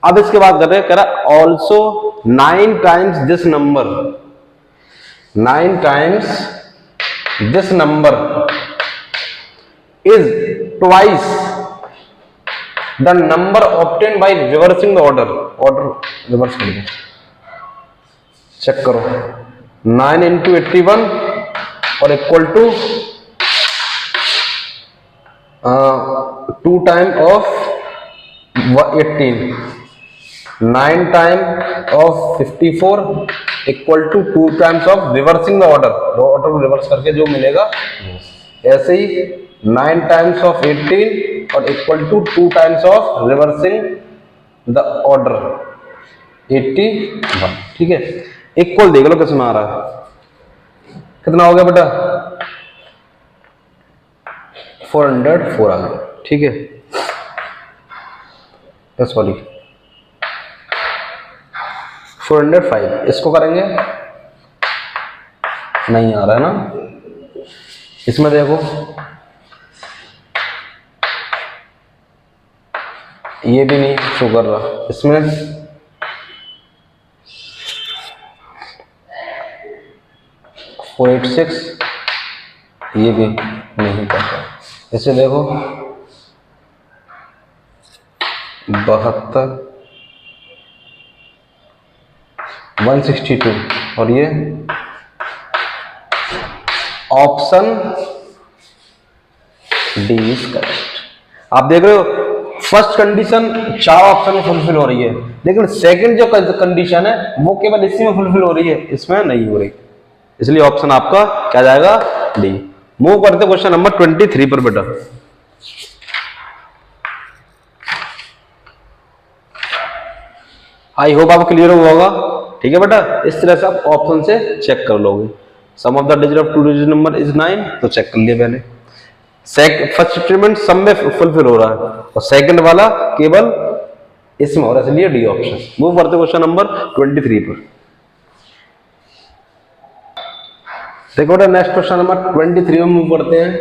अब इसके बाद कर रहे हैं, कह रहा also 9 times this number, 9 times this number is twice the number obtain by reversing the order. Order reverse कर दो, चेक करो। 9 इंटू 81 और equal to 2 time of 18, 9 time of 54 equal to 2 times of reversing the order, order को reverse करके जो मिलेगा। ऐसे ही 9 times of 18 और equal to 2 times of reversing the order 81, ठीक है। इक्वल देख लो किसमें आ रहा है, कितना हो गया बेटा 404 आ गया, ठीक है। सॉरी 405, इसको करेंगे, नहीं आ रहा है ना। इसमें देखो ये भी नहीं शो कर रहा, इसमें 486 ये भी नहीं कर रहा। इसे देखो 72 162 और ये ऑप्शन डी इज करेक्ट। आप देख रहे हो फर्स्ट कंडीशन 4 ऑप्शन में फुलफिल हो रही है, लेकिन सेकंड जो कंडीशन है वो केवल इसी में फुलफिल हो रही है, इसमें नहीं हो रही, इसलिए ऑप्शन आपका क्या जाएगा डी। मूव करते क्वेश्चन नंबर 23 पर बेटा। आई होप आपको क्लियर हुआ होगा, ठीक है बेटा। इस तरह से आप ऑप्शन से चेक कर लोगे। Sum of the digit of 2 digit number is 9, तो चेक कर लिया पहले। फर्स्ट स्टेटमेंट सम में फुलफिल हो रहा है और सेकंड वाला केवल इसमें हो रहा है, इसलिए डी ऑप्शन। मूव करते क्वेश्चन नंबर 23 पर। देखो बेटा नेक्स्ट क्वेश्चन नंबर 23 में मूव करते हैं।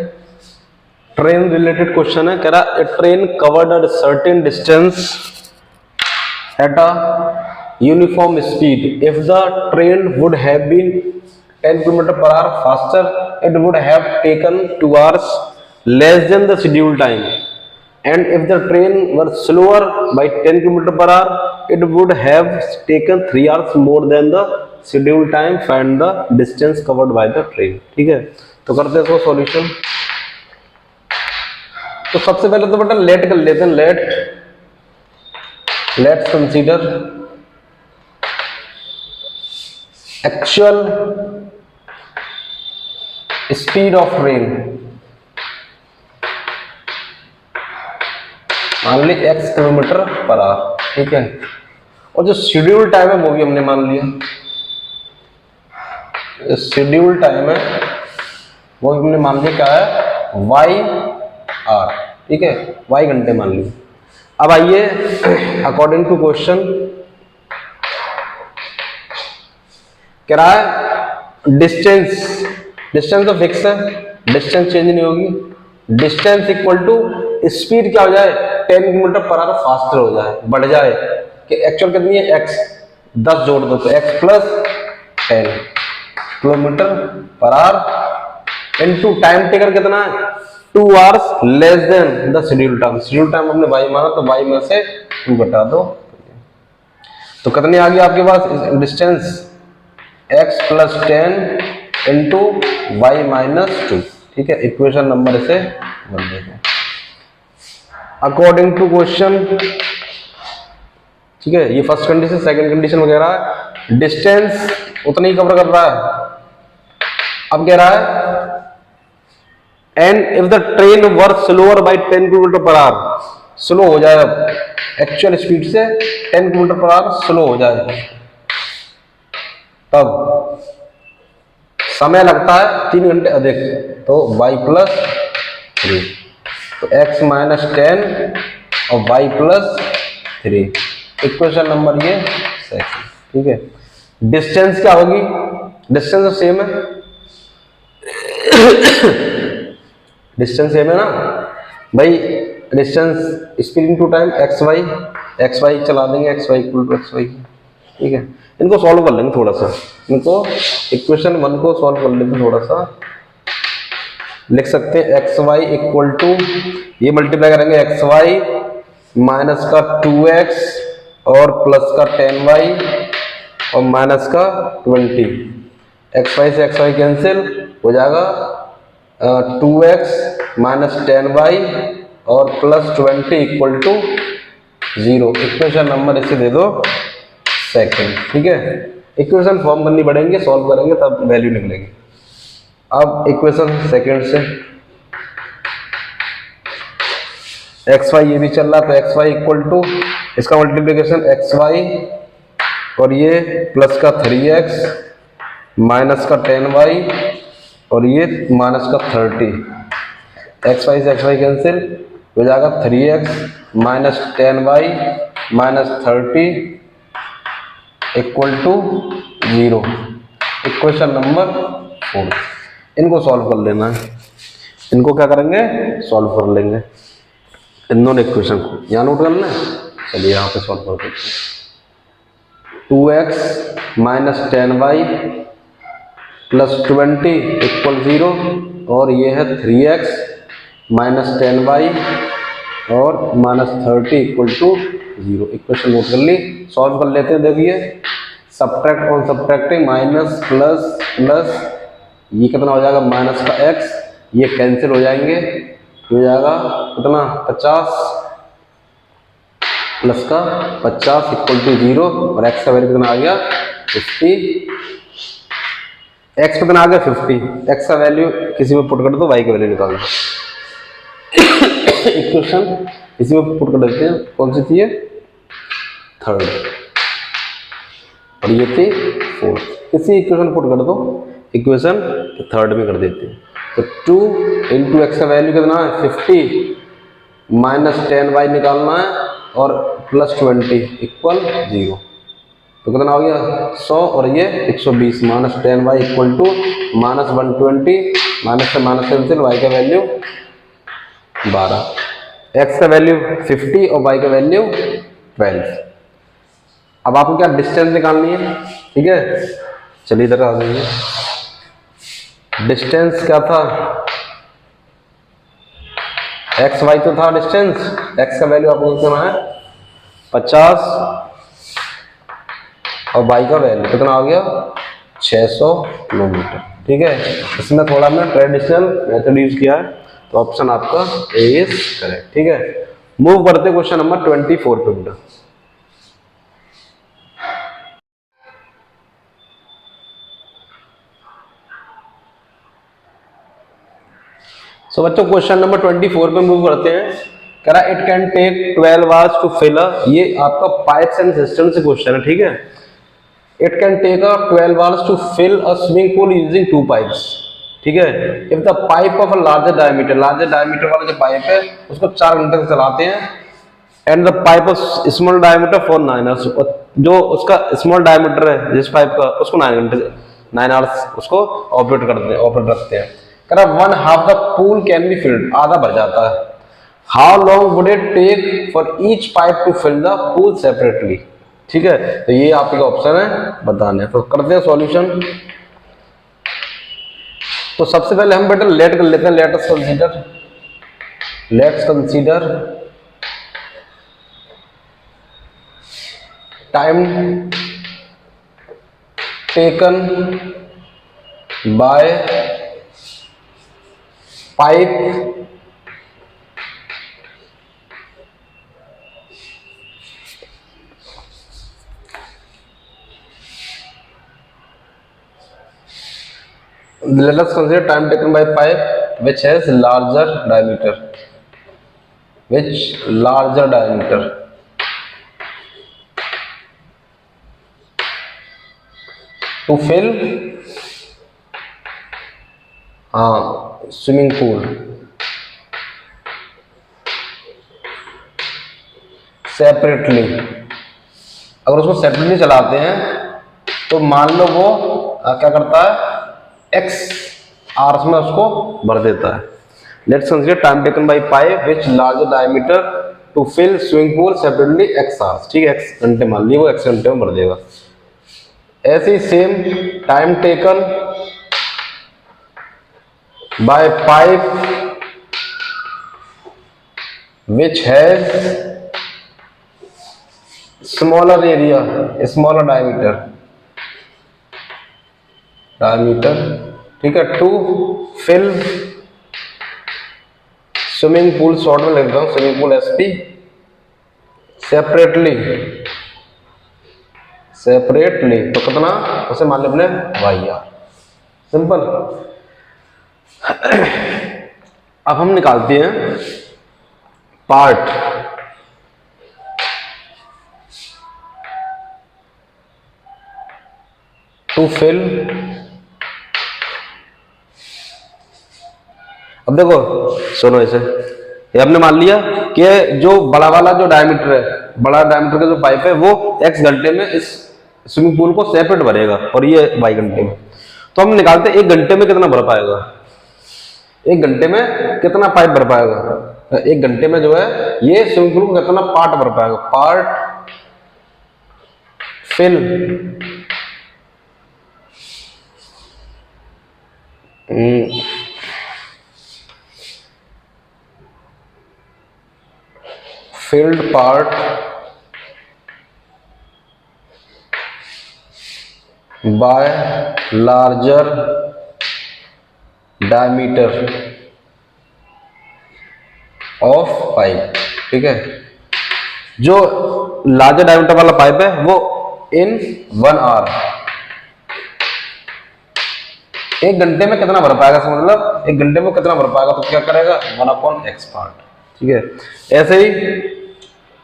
ट्रेन रिलेटेड क्वेश्चन है, कह रहा a train covered a certain distance at a uniform speed. If the train would have been 10 km per hour faster, it would have taken 2 hours less than the scheduled time. And if the train were slower by 10 km per hour, it would have taken 3 hours more than the scheduled time. Find the distance covered by the train. ठीक है, तो करते हैं इसको solution. तो सबसे पहले तो बेटा लेट कर लेते हैं। Let's consider actual speed of train. मान ली x किलोमीटर पर आवर, ठीक है, और जो शेड्यूल टाइम है वो भी हमने मान लिया। शेड्यूल टाइम है वो भी हमने मान लिया, क्या है, y आर, ठीक है, y घंटे मान लिया। अब आइए अकॉर्डिंग टू क्वेश्चन कह रहा है डिस्टेंस तो फिक्स है, डिस्टेंस चेंज नहीं होगी। डिस्टेंस इक्वल टू स्पीड क्या हो जाए, 10 किलोमीटर पर आवर फास्टर हो जाए, बढ़ जाए, कि एक्चुअल कितनी है x, 10 जोड़ दो तो x plus 10 kilometre per our into time taker कितना है, 2 hours less than the schedule time. Schedule time हमने y माना तो y में से 2 घटा दो, तो कितनी आ गई आपके पास distance, x plus 10 into y minus 2, ठीक है। इक्वेशन नंबर इसे बन देते हैं अकॉर्डिंग टू क्वेश्चन, ठीक है। ये फर्स्ट कंडीशन, सेकंड कंडीशन वगैरह, डिस्टेंस उतना ही कवर कर रहा है। अब कह रहा है and if the train were slower by 10 kilometre per hour, slow हो जाए, अब एक्चुअल स्पीड से 10 किलोमीटर पर आवर स्लो हो जाए, तब समय लगता है 3 घंटे अधिक, तो y प्लस 3, तो x माइनस 10 और y प्लस 3। इक्वेशन नंबर ये सेकंड, ठीक है। डिस्टेंस क्या होगी, डिस्टेंस तो सेम है, डिस्टेंस सेम है ना भाई। Distance speed into time x y चला देंगे, x y equal to x y, ठीक है। इनको सॉल्व कर लेंगे थोड़ा सा, इनको इक्वेशन 1 को सॉल्व कर लेते थोड़ा सा। लिख सकते हैं एक्स वाई इक्वल टू, ये मल्टीप्लाई करेंगे एक्स वाई माइनस का 2x और प्लस का 10y और माइनस का 20। एक्स वाई से एक्स वाई कैंसिल हो जाएगा, 2x माइनस 10y और plus 20 equal to 0। Equation number इसे दे दो सेकंड, ठीक है। इक्वेशन फॉर्म करनी पड़ेंगे, सॉल्व करेंगे तब वैल्यू निकलेगी। अब इक्वेशन सेकंड से एक्स वाई ये भी चल रहा, तो एक्स वाई इक्वल टू, इसका मल्टीप्लिकेशन एक्स वाई और ये प्लस का 3x माइनस का 10y और ये माइनस का 30। एक्स वाई से एक्स वाई कैंसिल हो जाएगा, 3x minus 10y minus 30 equal to 0। Equation number 4। इनको सॉल्व कर लेना है, इनको क्या करेंगे, सॉल्व कर लेंगे इन दोनों इक्वेशन को। यहाँ नोट करना है, चलिए यहाँ पे सॉल्व कर देते हैं। 2x minus 10y plus 20 equal 0 और ये है 3x माइनस 10y और minus 30 equal to 0। Equation note कर ली, सॉल्व कर लेते हैं। देखिए subtract on subtracting, minus plus plus, ये कितना हो जाएगा माइनस का x, ये कैंसिल हो जाएंगे, हो जाएगा कितना 50 प्लस का 50 इक्वल टू 0 और x का वैल्यू कितना आ गया 50। x कितना आ गया 50, x का वैल्यू किसी में पुट कर दो, y का वैल्यू निकाल दो। इक्वेशन इसी में पुट कर देते हैं, कौन सी थी ये, थर्ड और ये थी फोर्थ। किसी इक्वेशन पुट कर दो, इक्वेशन थर्ड में कर देते हैं। तो 2 इंटू एक्स का वैल्यू कितना है 50 माइनस 10y निकालना है और प्लस 20 इक्वल 0। तो कितना हो गया 100 और ये 120 minus 10y equal to minus 120, minus से माइनस कैंसिल, y का वैल्यू 12, x का वैल्यू 50 और y का वैल्यू 12। अब आपको क्या डिस्टेंस निकालनी है, ठीक है। चलिए इधर आ जाइए। डिस्टेंस क्या था, एक्स वाई तो था डिस्टेंस। एक्स का वैल्यू आपको कितना है 50 और वाई का वैल्यू कितना आ गया 600 किलोमीटर, ठीक है। इसमें थोड़ा हमने ट्रेडिशनल मेथड यूज किया है, तो ऑप्शन आपका ए इज करेक्ट, ठीक है। मूव करते क्वेश्चन नंबर 24 पे बेटा। सो बच्चों क्वेश्चन नंबर 24 पे मूव करते हैं। कह रहा it can take 12 hours to fill a, ये आपका पाइप्स एंड सिस्टम से क्वेश्चन है, ठीक है। It can take a 12 hours to fill a swimming pool using 2 pipes, ठीक है। If the pipe of a larger diameter वाला जो पाइप है उसको 4 घंटे तक चलाते हैं, and the pipe of small diameter for 9 hours, जो उसका स्मॉल डायमीटर है जिस पाइप का उसको 9 आवर्स उसको ऑपरेट रखते हैं। कह रहा 1/2 the pool can be filled, आधा भर जाता है। How long would it take for each pipe to fill the pool separately, ठीक है। तो ये आपके ऑप्शन है बताने, तो करते हैं सॉल्यूशन। तो सबसे पहले हम बेटा लेट कर लेते हैं, let's consider time taken by pipe let us consider time taken by pipe which has larger diameter to fill swimming pool separately. अगर उसको सेपरेटली चलाते हैं तो मान लो वो क्या करता है एक्स आवर्स में उसको भर देता है। Let's consider time taken by pipe which larger diameter to fill swimming pool separately x hours, ठीक है। एक्स घंटे मान ली, वो एक्स घंटे में भर देगा। ऐसे ही same time taken by pipe which has smaller area, smaller diameter, ठीक है, to fill swimming pool, short में लिखता हूं स्विमिंग पूल एसपी, सेपरेटली, तो कितना उसे मान लें अपने वाई आर, सिंपल। अब हम निकालते हैं पार्ट टू फिल। अब देखो सुनो इसे, ये हमने मान लिया कि जो बड़ा वाला जो डायमीटर है, बड़ा डायमीटर का जो पाइप है वो x घंटे में इस स्विमिंग पूल को सेपरेट भरेगा और ये y घंटे में। तो हम निकालते हैं 1 घंटे में कितना भर पाएगा, 1 घंटे में कितना पाइप भर पाएगा, 1 घंटे में जो है ये स्विमिंग पूल को कितना पार्ट भर पाएगा, part fill filled part by larger diameter of pipe, ठीक है। जो लार्जर डायमीटर वाला पाइप है वो इन 1 आवर, 1 घंटे में कितना भर पाएगा, मतलब 1 घंटे में कितना भर पाएगा, तो क्या करेगा 1/x पार्ट, ठीक है। ऐसे ही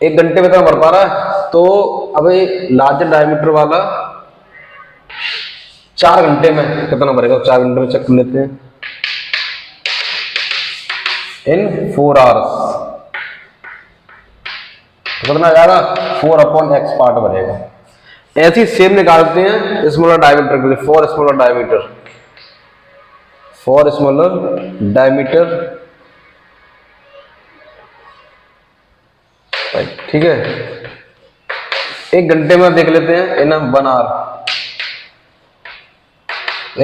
1 घंटे में कितना भर पा रहा है, तो अब लार्जर डायमीटर वाला 4 घंटे में कितना भरेगा, 4 घंटे में चेक कर लेते हैं, इन 4 आवर्स तो कितना जाएगा 4/x पार्ट भरेगा। ऐसे ही सेम निकालते हैं स्मॉलर डायमीटर के लिए, 4 स्मॉलर डायमीटर, ठीक है। एक घंटे में देख लेते हैं इन 1 आवर।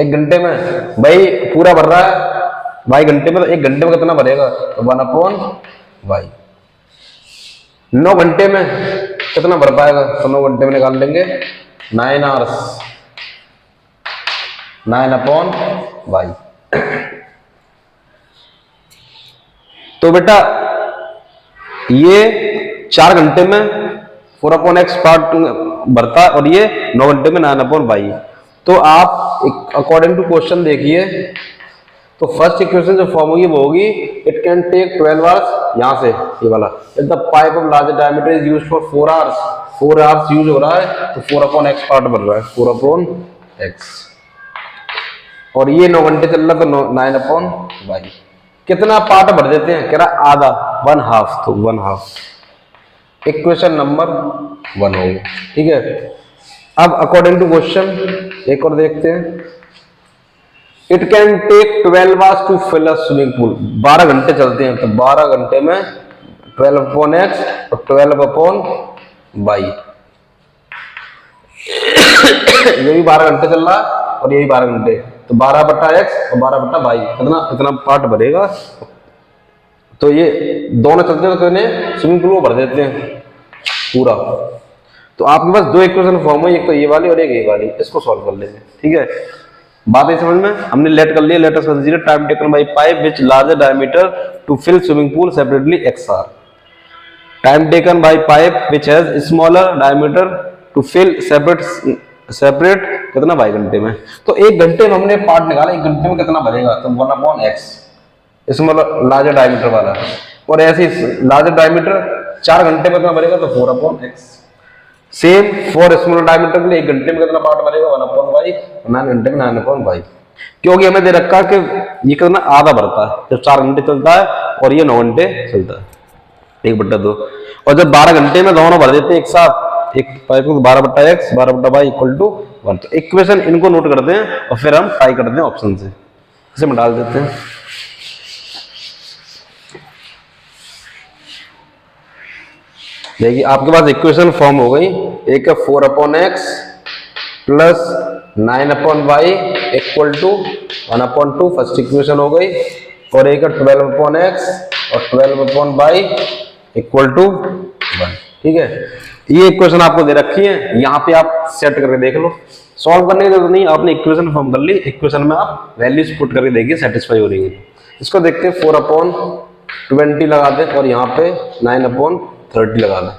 एक घंटे में भाई पूरा भर रहा है भाई घंटे में, तो एक घंटे में कितना भरेगा, तो 1/y। 9 घंटे में कितना भर पाएगा, तो 9 घंटे में निकाल लेंगे 9 आवर्स, 9/y। तो बेटा ये 4 घंटे में 4/x पार्ट भरता है और ये 9 घंटे में 9/y। तो आप अकॉर्डिंग टू क्वेश्चन देखिए, तो फर्स्ट इक्वेशन जो फॉर्म होगी वो होगी इट कैन टेक 12 आवर्स, यहां से ये वाला, if the pipe of large diameter is used for 4 hours, 4 hours use हो रहा है, तो 4/x पार्ट भर रहा है, 4/x। और ये 9 घंटे चल रहा, तो 9/y। कितना पार्ट भर देते हैं, कह रहा आधा, 1/2, तो 1/2 इक्वेशन नंबर 1 होगी। ठीक है, अब अकॉर्डिंग टू क्वेश्चन एक और देखते हैं। It can take 12 hours to fill a swimming pool, 12 घंटे चलते हैं, तो 12 घंटे में 12/x और 12/y। ये भी 12 घंटे चल रहा है और यही 12 घंटे, तो 12/x और 12/y कितना, इतना पार्ट भरेगा। तो ये दोनों चलते हैं, तो इन्हें स्विमिंग पूल को भर देते हैं पूरा। तो आपके पास 2 इक्वेशन फॉर्म है, एक तो ये वाली और एक ये वाली, इसको सॉल्व कर लेंगे। ठीक है, बात है समझ में, हमने लेट कर लिया। Let us consider time taken by pipe which larger diameter to fill swimming pool separately x hour. Time taken by pipe which has smaller diameter to fill separate कितना, 22 घंटे में। तो 1 घंटे में हमने पार्ट निकाला, 1 घंटे में कितना भरेगा, तो 1/x, इसमें लार्जर डायमीटर वाला। और ऐसे लार्जर डायमीटर 4 घंटे में कितना भरेगा, तो 4/x। Same for smaller diameter के लिए 1 घंटे में कितना पार्ट भरेगा, 1/y, 9 घंटे में 9/y। क्योंकि हमें दे रखा है कि ये कितना आधा भरता है, जब 4 घंटे चलता है और ये 9 घंटे चलता है, 1/2। और जब 12 घंटे में दोनों भर देते हैं एक साथ, एक पाइप को, 12/x 12/y इक्वल टू 1। तो इक्वेशन इनको नोट करते हैं और फिर हम ट्राई करते हैं ऑप्शन से, इसे हम डाल देते हैं। देखिए आपके पास इक्वेशन फॉर्म हो गई, एक है 4/x plus 9/y equal to 1/2, first equation हो गई। और एक है 12/x और 12/y इक्वल टू 1। ठीक है, ये इक्वेशन आपको दे रखी है, यहाँ पे आप सेट करके देख लो, सॉल्व करने की जरूरत नहीं, आपने इक्वेशन फॉर्म कर ली, इक्वेशन में आप वैल्यूज पुट करके देखिए सेटिस्फाई हो रही है। इसको देखते हैं, 4/20 लगा दें और यहाँ पे 9/30 लगा दें,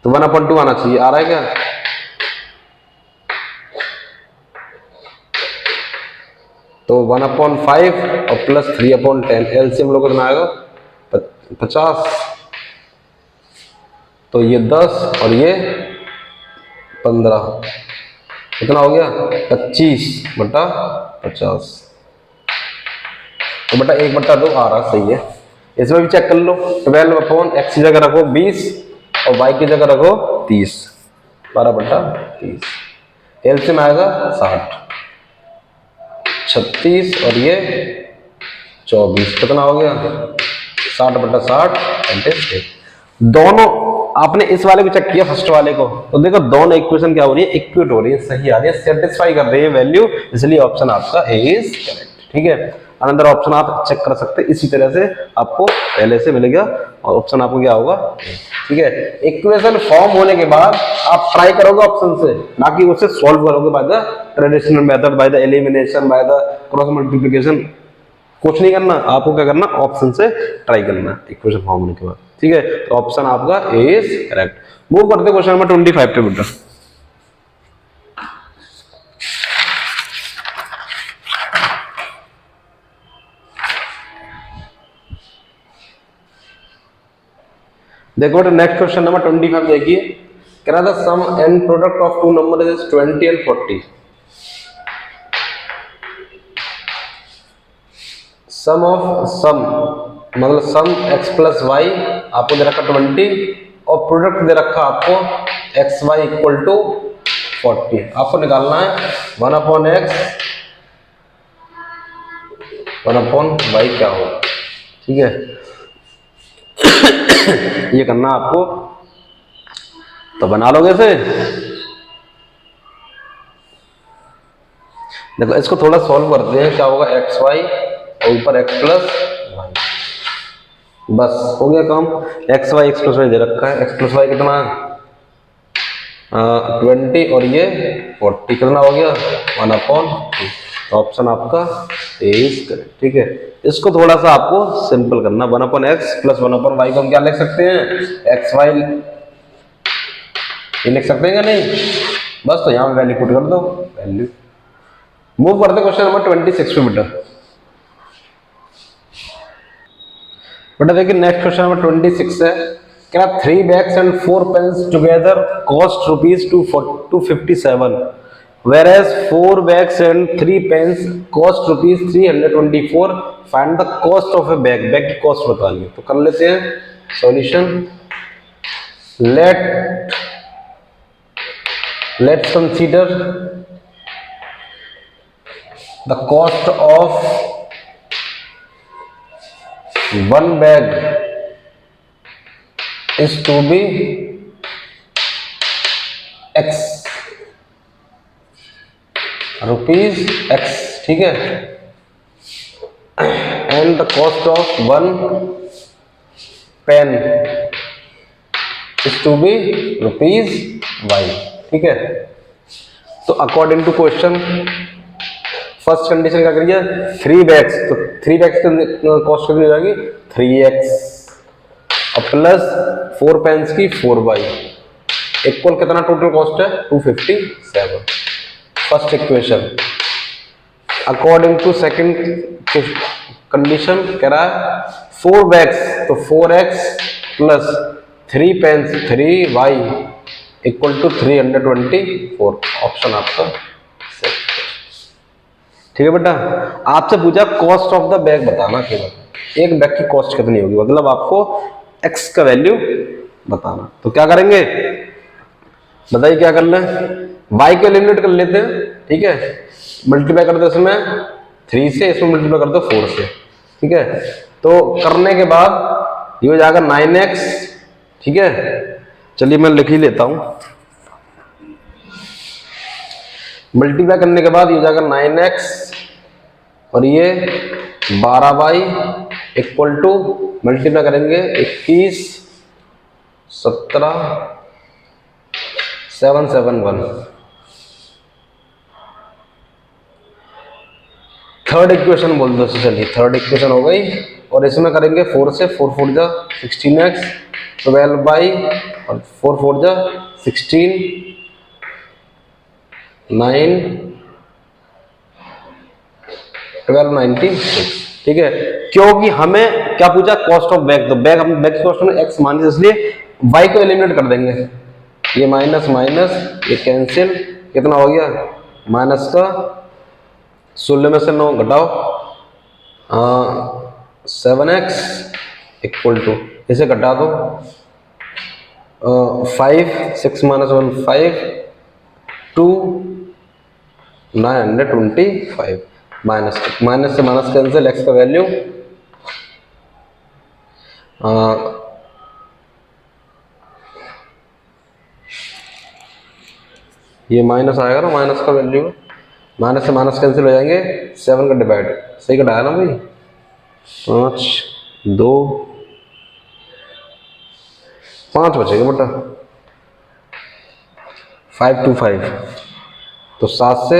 तो 1/2 आना चाहिए, आ रहा है क्या? तो 1/5 और प्लस 3/10, एलसीएम लोग कितना आएगा, 50। तो ये 10 और ये 15, कितना हो गया, 25/50। तो बेटा 1/2 आ रहा, सही है। इसमें भी चेक कर लो, 12/x की जगह रखो 20 और y की जगह रखो 30, 12/30। एलसीएम आएगा 60, 36 और ये 24, कितना हो गया, 60/60। दोनों आपने इस वाले को चेक किया, फर्स्ट वाले को, तो देखो दोनों इक्वेशन क्या हो रही है, इक्विट हो रही है, सही आ रही है, सेटिस्फाई कर रही है वैल्यू, इसलिए ऑप्शन आपका ए इज करेक्ट। ठीक है, अनदर ऑप्शन आप चेक कर सकते हैं, इसी तरह से आपको पहले से मिलेगा और ऑप्शन आपको क्या होगा। ठीक है, इक्वेशन फॉर्म होने के बाद आप ट्राई करोगे ऑप्शन से, ना कि उसे सॉल्व करोगे by the traditional method, by the elimination, by the cross multiplication. कुछ नहीं करना, आपको क्या करना, ऑप्शन से ट्राई करना इक्वेशन फॉर्म होने के बाद। ठीक है, तो ऑप्शन आपका ए इज करेक्ट। मूव करते क्वेश्चन नंबर 25 पे बेटा। देखो बेटा नेक्स्ट क्वेश्चन नंबर 25 देखिए, कह रहा था sum and product of two number is 20 and 40। Sum of sum मतलब सम x प्लस वाई आपको दे रखा 20 और प्रोडक्ट दे रखा आपको एक्स वाई इक्वल टू 40। आपको निकालना है 1/x 1/y क्या हो। ठीक है, ये करना आपको। तो बना लोगे इसे। देखो इसको थोड़ा सॉल्व करते हैं, क्या होगा एक्स वाई और ऊपर एक्स प्लस वाई, बस हो गया काम। एक्स प्लस वाई दे रखा है, एक्स प्लस वाई कितना 20 और ये 40, कितना हो गया 1/2। तो ऑप्शन आपका इज करेक्ट। ठीक है, इसको थोड़ा सा आपको सिंपल करना, 1/x प्लस 1/y को हम क्या लिख सकते हैं, एक्स वाई ये लिख सकते हैं क्या नहीं, बस तो यहाँ पे वैल्यू पुट कर दो, वैल्यू। मूव करते क्वेश्चन नंबर 26 पे बेटा देखिए नेक्स्ट क्वेश्चन नंबर 26 है, क्या 3 bags and 4 pens together cost rupees 257, whereas 4 bags and 3 pens cost rupees 324, find the cost of a bag, bag की कॉस्ट बतानी है। तो कर लेते हैं solution. let's consider the cost of one bag is to be x rupees x, ठीक है, and the cost of one pen is to be rupees y, ठीक है। तो according to question first condition क्या करिए, 3 बैग्स, तो 3 bags की cost कितनी हो जाएगी 3x और प्लस 4 पेन्स की 4y, इक्वल कितना टोटल कॉस्ट है 257। First equation. According to second condition कह रहा है 4 बैग्स, तो 4x plus 3 pens 3y equal to 324, option आपका। ठीक है बेटा, आपसे पूछा कॉस्ट ऑफ द बैग बताना, केवल एक बैग की कॉस्ट कितनी होगी, मतलब आपको x का वैल्यू बताना। तो क्या करेंगे बताइए, क्या कर लें, y के एलिमिनेट कर लेते हैं, ठीक है, मल्टीप्लाई कर दो इसमें 3 से, इसमें मल्टीप्लाई कर दो 4 से, ठीक है। तो करने के बाद ये हो जाएगा 9x, ठीक है। चलिए मैं लिख ही लेता हूं, मल्टीप्लाई करने के बाद ये हो जाएगा 9x और ये 12y इक्वल टू मल्टीप्लाई करेंगे 21 17 771। थर्ड इक्वेशन बोल दो। चलिए थर्ड इक्वेशन हो गई और इसमें करेंगे 4 से, 4 4 जा 16x, 12y और 4 4 जा 16, 9 1296, ठीक है। क्योंकि हमें क्या पूछा कॉस्ट ऑफ बैग, तो बैग हम बैग की कॉस्ट में x मान, इसलिए y को एलिमिनेट कर देंगे, ये माइनस माइनस ये कैंसिल, कितना हो गया माइनस का 16 में से 9 घटाओ 7x इक्वल टू, इसे घटा दो 5 6 माइनस 1 5 2 925, माइनस माइनस से माइनस कैंसिल, x का वैल्यू ये माइनस आएगा ना, माइनस का वैल्यू माइनस से माइनस कैंसिल हो जाएंगे, 7 का डिवाइड सही कटाया ना भाई, 5 2 5 बचेगा बेटा 525, तो 7 से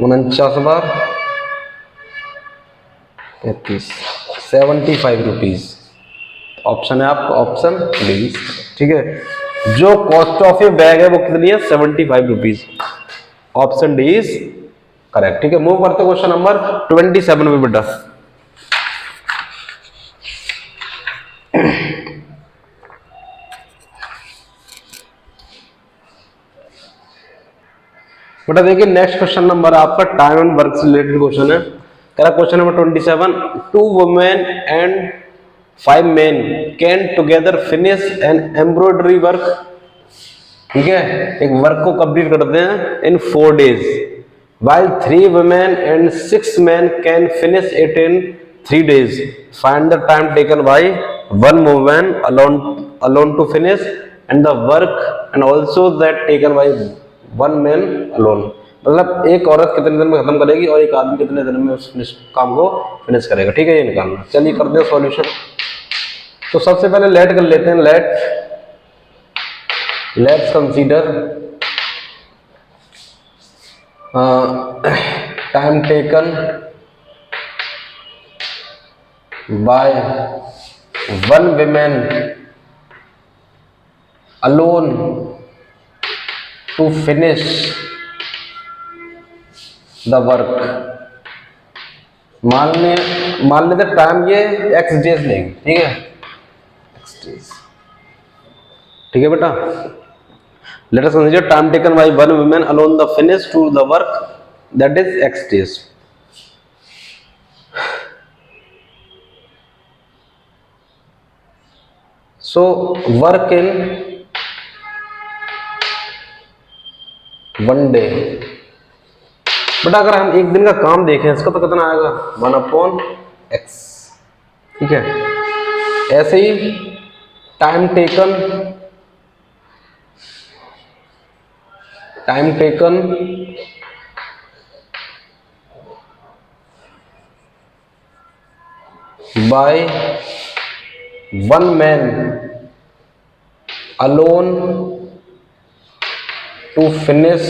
49 बार 35 75 रुपीज, ऑप्शन है आपका ऑप्शन डी, ठीक है। जो कॉस्ट ऑफ ए बैग है वो कितनी है 75 rupees, option D is correct, ठीक है। मूव करते क्वेश्चन नंबर 27 पे बेटा। बेटा देखिए नेक्स्ट क्वेश्चन नंबर आपका टाइम एंड वर्क से रिलेटेड क्वेश्चन है। कह रहा question number 27, 2 women and 5 men can together finish an embroidery work, ठीक है, एक वर्क को कंप्लीट करते हैं इन 4 days, while 3 women and 6 men can finish it in 3 days. Find the time taken by one woman alone to finish and the work and also that taken by one man alone. मतलब एक औरत कितने दिन में खत्म करेगी और एक आदमी कितने दिन में उस काम को फिनिश करेगा। ठीक है, ये निकालना। चलिए करते हैं सॉल्यूशन। तो सबसे पहले लेट कर लेते हैं। Let's consider time taken by one women alone to finish the work. मान लेते टाइम ये एक्स डेज लेंगे। ठीक है, एक्स डेज। ठीक है बेटा, let us consider time taken by one women alone the finish to the work that is x days. So work in one day. But अगर हम एक दिन का काम देखें इसका तो कितना आएगा 1/x। ठीक है, ऐसे ही time taken by one man alone to finish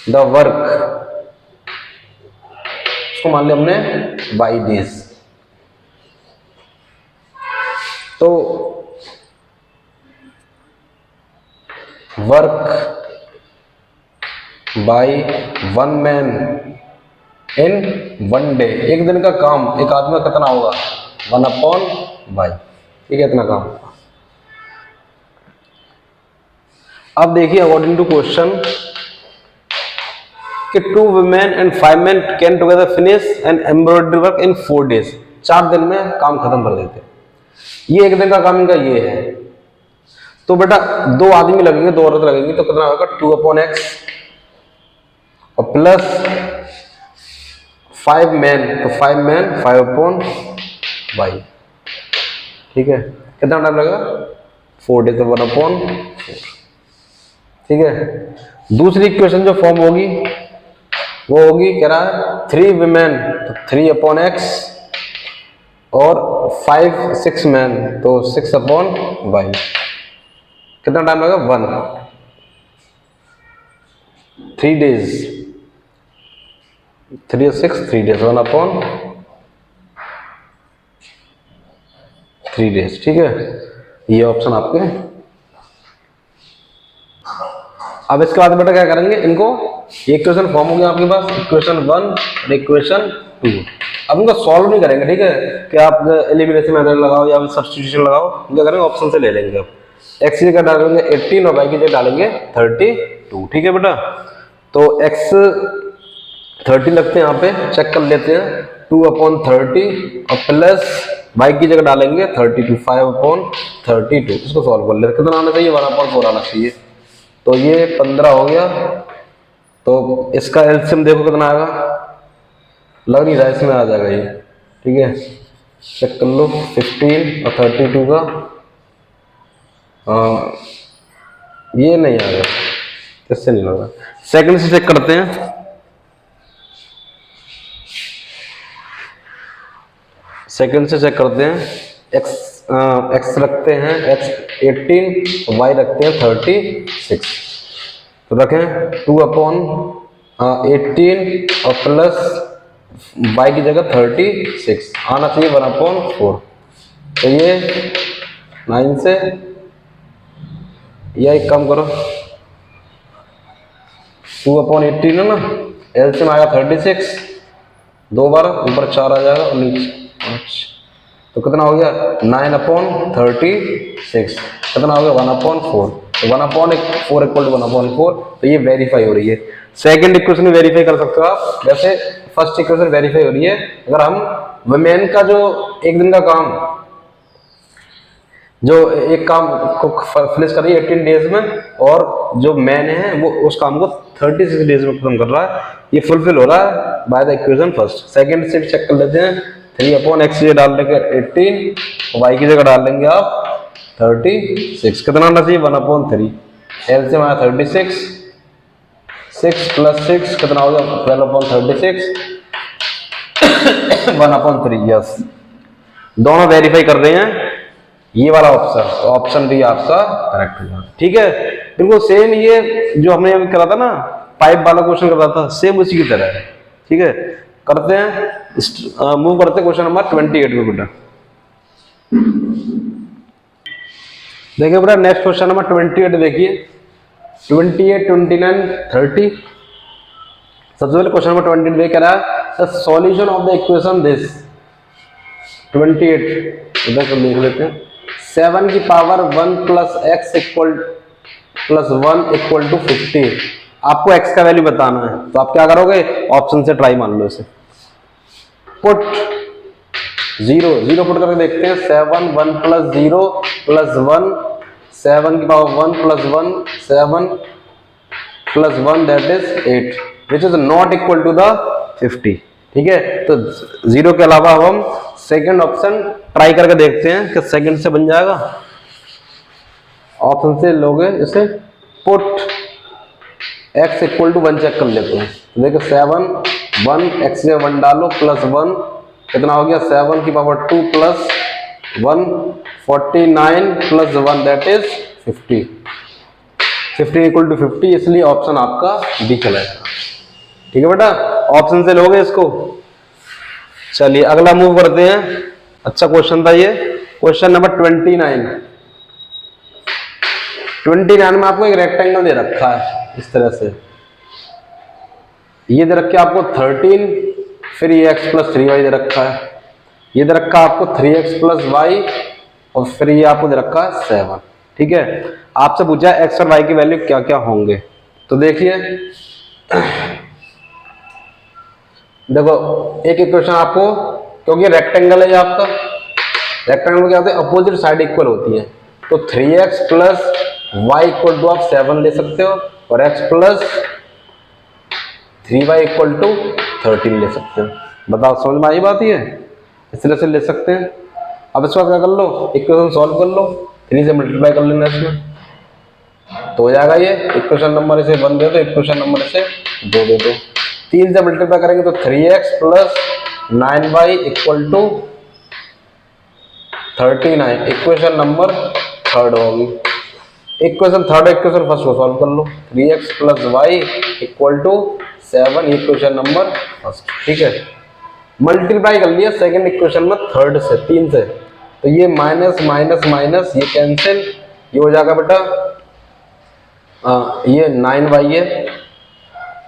the work, इसको मान लिया हमने बाई डेज। तो work by one man in one day, एक दिन का काम एक आदमी का कितना होगा 1/बाई। ठीक है, इतना काम। अब देखिए अकॉर्डिंग टू क्वेश्चन कि 2 women and 5 men can together finish and embroidery work in 4 days। 4 दिन में काम खत्म कर देते। ये एक दिन का काम इनका ये है। तो बेटा 2 आदमी लगेंगे, 2 औरत लगेंगी, तो कितना होगा 2/x और प्लस 5 मैन, तो 5 मैन 5/बाई। ठीक है, कितना टाइम लगेगा 4 days, तो 1/4। ठीक है, दूसरी इक्वेशन जो फॉर्म होगी वो होगी, कह रहा है 3 women तो 3/x और 6 men तो 6/बाई। कितना टाइम लगेगा 3 days, 3 और 6 3 days, 1/3 days। ठीक है, ये ऑप्शन आपके। अब इसके बाद बेटा क्या करेंगे, इनको इक्वेशन फॉर्म हो गया आपके पास, इक्वेशन 1 और इक्वेशन 2। अब इनको सॉल्व नहीं करेंगे। ठीक है, कि आप एलिमिनेशन मेथड लगाओ या सब्स्टिट्यूशन लगाओ, क्या करेंगे ऑप्शन से ले लेंगे। अब x की जगह डालेंगे 18 और y की जगह डालेंगे 32। ठीक है बेटा, तो x 30 लगते हैं, यहाँ पे चेक कर लेते हैं 2/30 और प्लस y की जगह डालेंगे 32, 5/32। इसको सॉल्व कर लेते। कितना आना चाहिए 1/4 आना चाहिए। तो ये 15 हो गया। तो इसका एलसीएम देखो कितना आएगा, लग नहीं रहा है इसमें आ जाएगा ये। ठीक है, चेक कर लो 15 और 32 का ये नहीं आ रहा, इससे नहीं लग रहा। सेकंड से चेक करते हैं। सेकंड से चेक करते हैं। एक्स रखते हैं x 18, y रखते हैं 36। तो रखें 2/18 और प्लस y की जगह 36 आना चाहिए 1/4। तो ये 9 से या एक काम करो 2/18 है ना, एलसीएम आएगा 36, 2 बार ऊपर 4 आ जाएगा और नीचे 5। तो कितना हो गया 9/36, कितना हो गया 1/4। तो 1/4 इक्वल टू 1/4। तो ये वेरीफाई हो रही है। सेकंड इक्वेशन वेरीफाई कर सकते हो आप, वैसे फर्स्ट इक्वेशन वेरीफाई हो रही है। अगर हम वुमेन का जो एक दिन का काम, जो एक काम को फिनिश कर रही है 18 डेज में, और जो मैन है वो उस काम को 36 डेज में खत्म कर रहा है, ये फुलफिल हो रहा है bye the equation first. Second से भी चेक कर लेते हैं। 3/x की जगह डाल देंगे 18, y की जगह डाल देंगे आप 36 कितना आना चाहिए 1/3। एलसीएम आया 36, 6 + 6 कितना हो गया 12/36 1/3। यस, दोनों वेरीफाई कर रहे हैं ये वाला ऑप्शन, तो ऑप्शन डी आपका करेक्ट होगा। ठीक है, बिल्कुल सेम ये जो हमने अभी करा था ना पाइप वाला क्वेश्चन करा था, सेम उसी की तरह है। ठीक है, करते हैं मूव करते हैं क्वेश्चन नंबर 28 में बेटा। देखिए बेटा नेक्स्ट क्वेश्चन नंबर 28 देखिए, 28, 29, 30। सबसे पहले क्वेश्चन नंबर 28 देख रहा है the solution of the equation this 28 इधर को लिख लेते हैं। 7 की पावर 1 + x + 1 = 50। आपको x का वैल्यू बताना है, तो आप क्या करोगे ऑप्शन से ट्राई मान लो इसे। पुट 0 पुट करके देखते हैं। 7 1 + 0 + 1 7 की power 1 + 1 7 + 1 that is 8 which is not equal to the 50। ठीक है, तो 0 के अलावा हम सेकंड ऑप्शन ट्राई करके देखते हैं कि सेकंड से बन जाएगा। ऑप्शन से लोगे इसे पुट x = 1 चेक कर लेते हैं। देखो 7 1 x में 1 डालो +1 कितना हो गया 7 की पावर 2 + 1 49 + 1 दैट इज 50। 50 = 50, इसलिए ऑप्शन आपका डी चलेगा। ठीक है बेटा, ऑप्शन से लोगे इसको। चलिए अगला मूव करते हैं। अच्छा क्वेश्चन था ये, क्वेश्चन नंबर 29। 29 में आपको एक रेक्टेंगल दे रखा है इस तरह से, ये दे रखा है आपको 13, फिर ये x + 3y दे रखा है, ये दे रखा है आपको 3x + y और फिर ये आपको दे रखा है 7। ठीक है, आपसे पूछा है x और y की वैल्यू क्या क्या होंगे। तो देखिए देखो एक इक्वेशन आपको, क्योंकि रेक्टेंगल है ये आपका, रेक्टेंगल में क्या होता है अपोजिट साइड इक्वल होती है, तो 3x + y = आप 7 ले सकते हो और x + 3y = 13 ले सकते हो। बताओ समझ में आई बात? ये इस तरह से ले सकते हैं। अब इसका क्या कर लो, इक्वेशन सॉल्व कर लो, 3 से मल्टीप्लाई कर लेना इसमें, तो हो जाएगा ये इक्वेशन नंबर इसे 1 दे दो, इक्वेशन नंबर इसे 2 दे दो। 3 से मल्टीप्लाई करेंगे तो 3x + 9y = 39, equation number third होगी। इक्वेशन थर्ड इक्वेशन फर्स्ट को सॉल्व कर लो, 3x + y = 7, equation number first. ठीक है, मल्टीप्लाई कर लिया सेकंड इक्वेशन में थर्ड से 3 से, तो ये माइनस माइनस माइनस ये कैंसिल, ये हो जाएगा बेटा ये 9y है,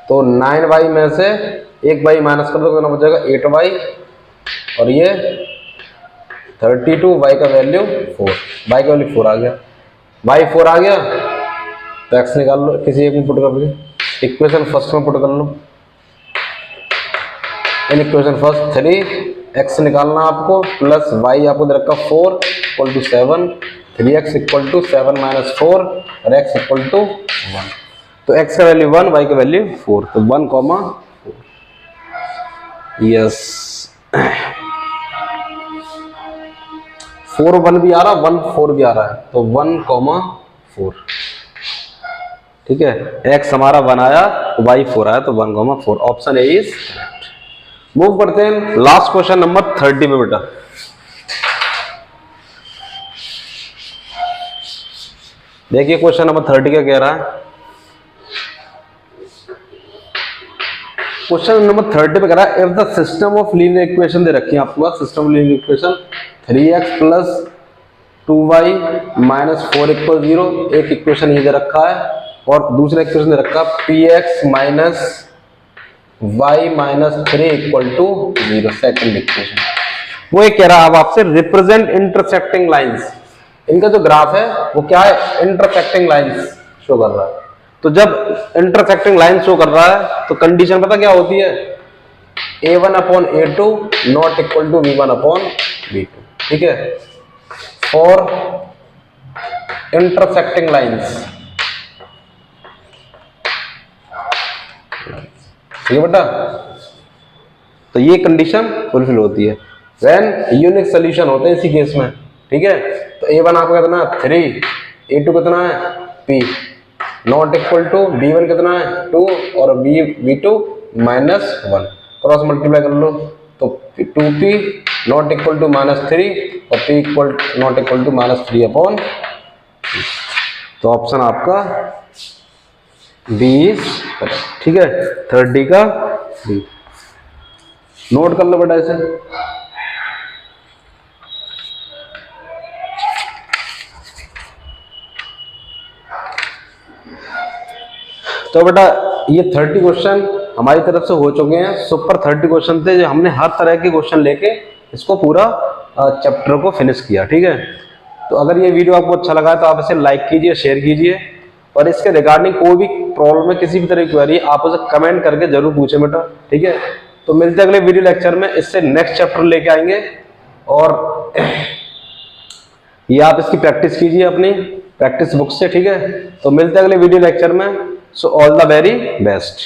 तो 9y में से 1y माइनस कर दो कितना बचेगा 8y, और ये 32, y का वैल्यू 4, y का वैल्यू 4 आ गया, y 4 आ गया तो x निकाल लो, किसी एक में पुट कर लो, इक्वेशन फर्स्ट में पुट कर लो। इन इक्वेशन फर्स्ट 3x निकालना आपको प्लस y आपको दे रखा 4 = 7, 3x = 7 - 4 और x = 1, तो x का वैल्यू 1, y का वैल्यू 4, तो 1, 4। यस 4 1 भी आ रहा, 1 4 भी आ रहा है, तो 1, 4। ठीक है, x हमारा 1 आया, y 4 आया, तो 1, 4, option A is correct. Move करते हैं लास्ट क्वेश्चन नंबर 30 में बेटा। देखिए क्वेश्चन नंबर 30 क्या कह रहा है। क्वेश्चन नंबर 30 पे कह रहा है if the system of linear equation दे रखी है आपके पास, system of linear equation 3x + 2y - 4 = 0, एक इक्वेशन ये दे रखा है, और दूसरा इक्वेशन दे रखा है px - y - 3 = 0, सेकंड इक्वेशन। वो ये कह रहा है अब आपसे रिप्रेजेंट इंटरसेक्टिंग लाइंस, इनका जो ग्राफ है वो क्या है इंटरसेक्टिंग लाइंस शो कर रहा है। तो जब इंटरसेक्टिंग लाइन शो कर रहा है तो कंडीशन पता क्या होती है, a1/a2 not equal to b1/b2। ठीक है, फॉर इंटरसेक्टिंग लाइंस, ठीक है बेटा, तो ये कंडीशन फुलफिल होती है। व्हेन यूनिक सोल्यूशन होते हैं इसी केस में, ठीक है। तो A1 आपका कितना है 3, A2 कितना है P, not equal to B1 कितना है 2 और B2 -1, क्रॉस मल्टीप्लाई कर लो तो 2P नॉट इक्वल टू -3 और P equal not equal to -3/, तो ऑप्शन आपका बी इज करेक्ट, ठीक है। 30 का बी, नोट कर लो बेटा इसे। तो बेटा ये 30 क्वेश्चन हमारी तरफ से हो चुके हैं। सुपर 30 क्वेश्चन थे जो हमने हर तरह के क्वेश्चन लेके इसको पूरा चैप्टर को फिनिश किया, ठीक है। तो अगर ये वीडियो आपको अच्छा लगा है तो आप इसे लाइक कीजिए, शेयर कीजिए, और इसके रिगार्डिंग कोई भी प्रॉब्लम है, किसी भी तरह की क्वेरी, आप उसे कमेंट करके जरूर पूछें बेटा, ठीक है। तो मिलते हैं अगले वीडियो लेक्चर में, इससे नेक्स्ट चैप्टर लेके आएंगे, और ये आप इसकी प्रैक्टिस कीजिए अपनी प्रैक्टिस बुक से, ठीक है। तो मिलते हैं अगले वीडियो लेक्चर में। So all the very best.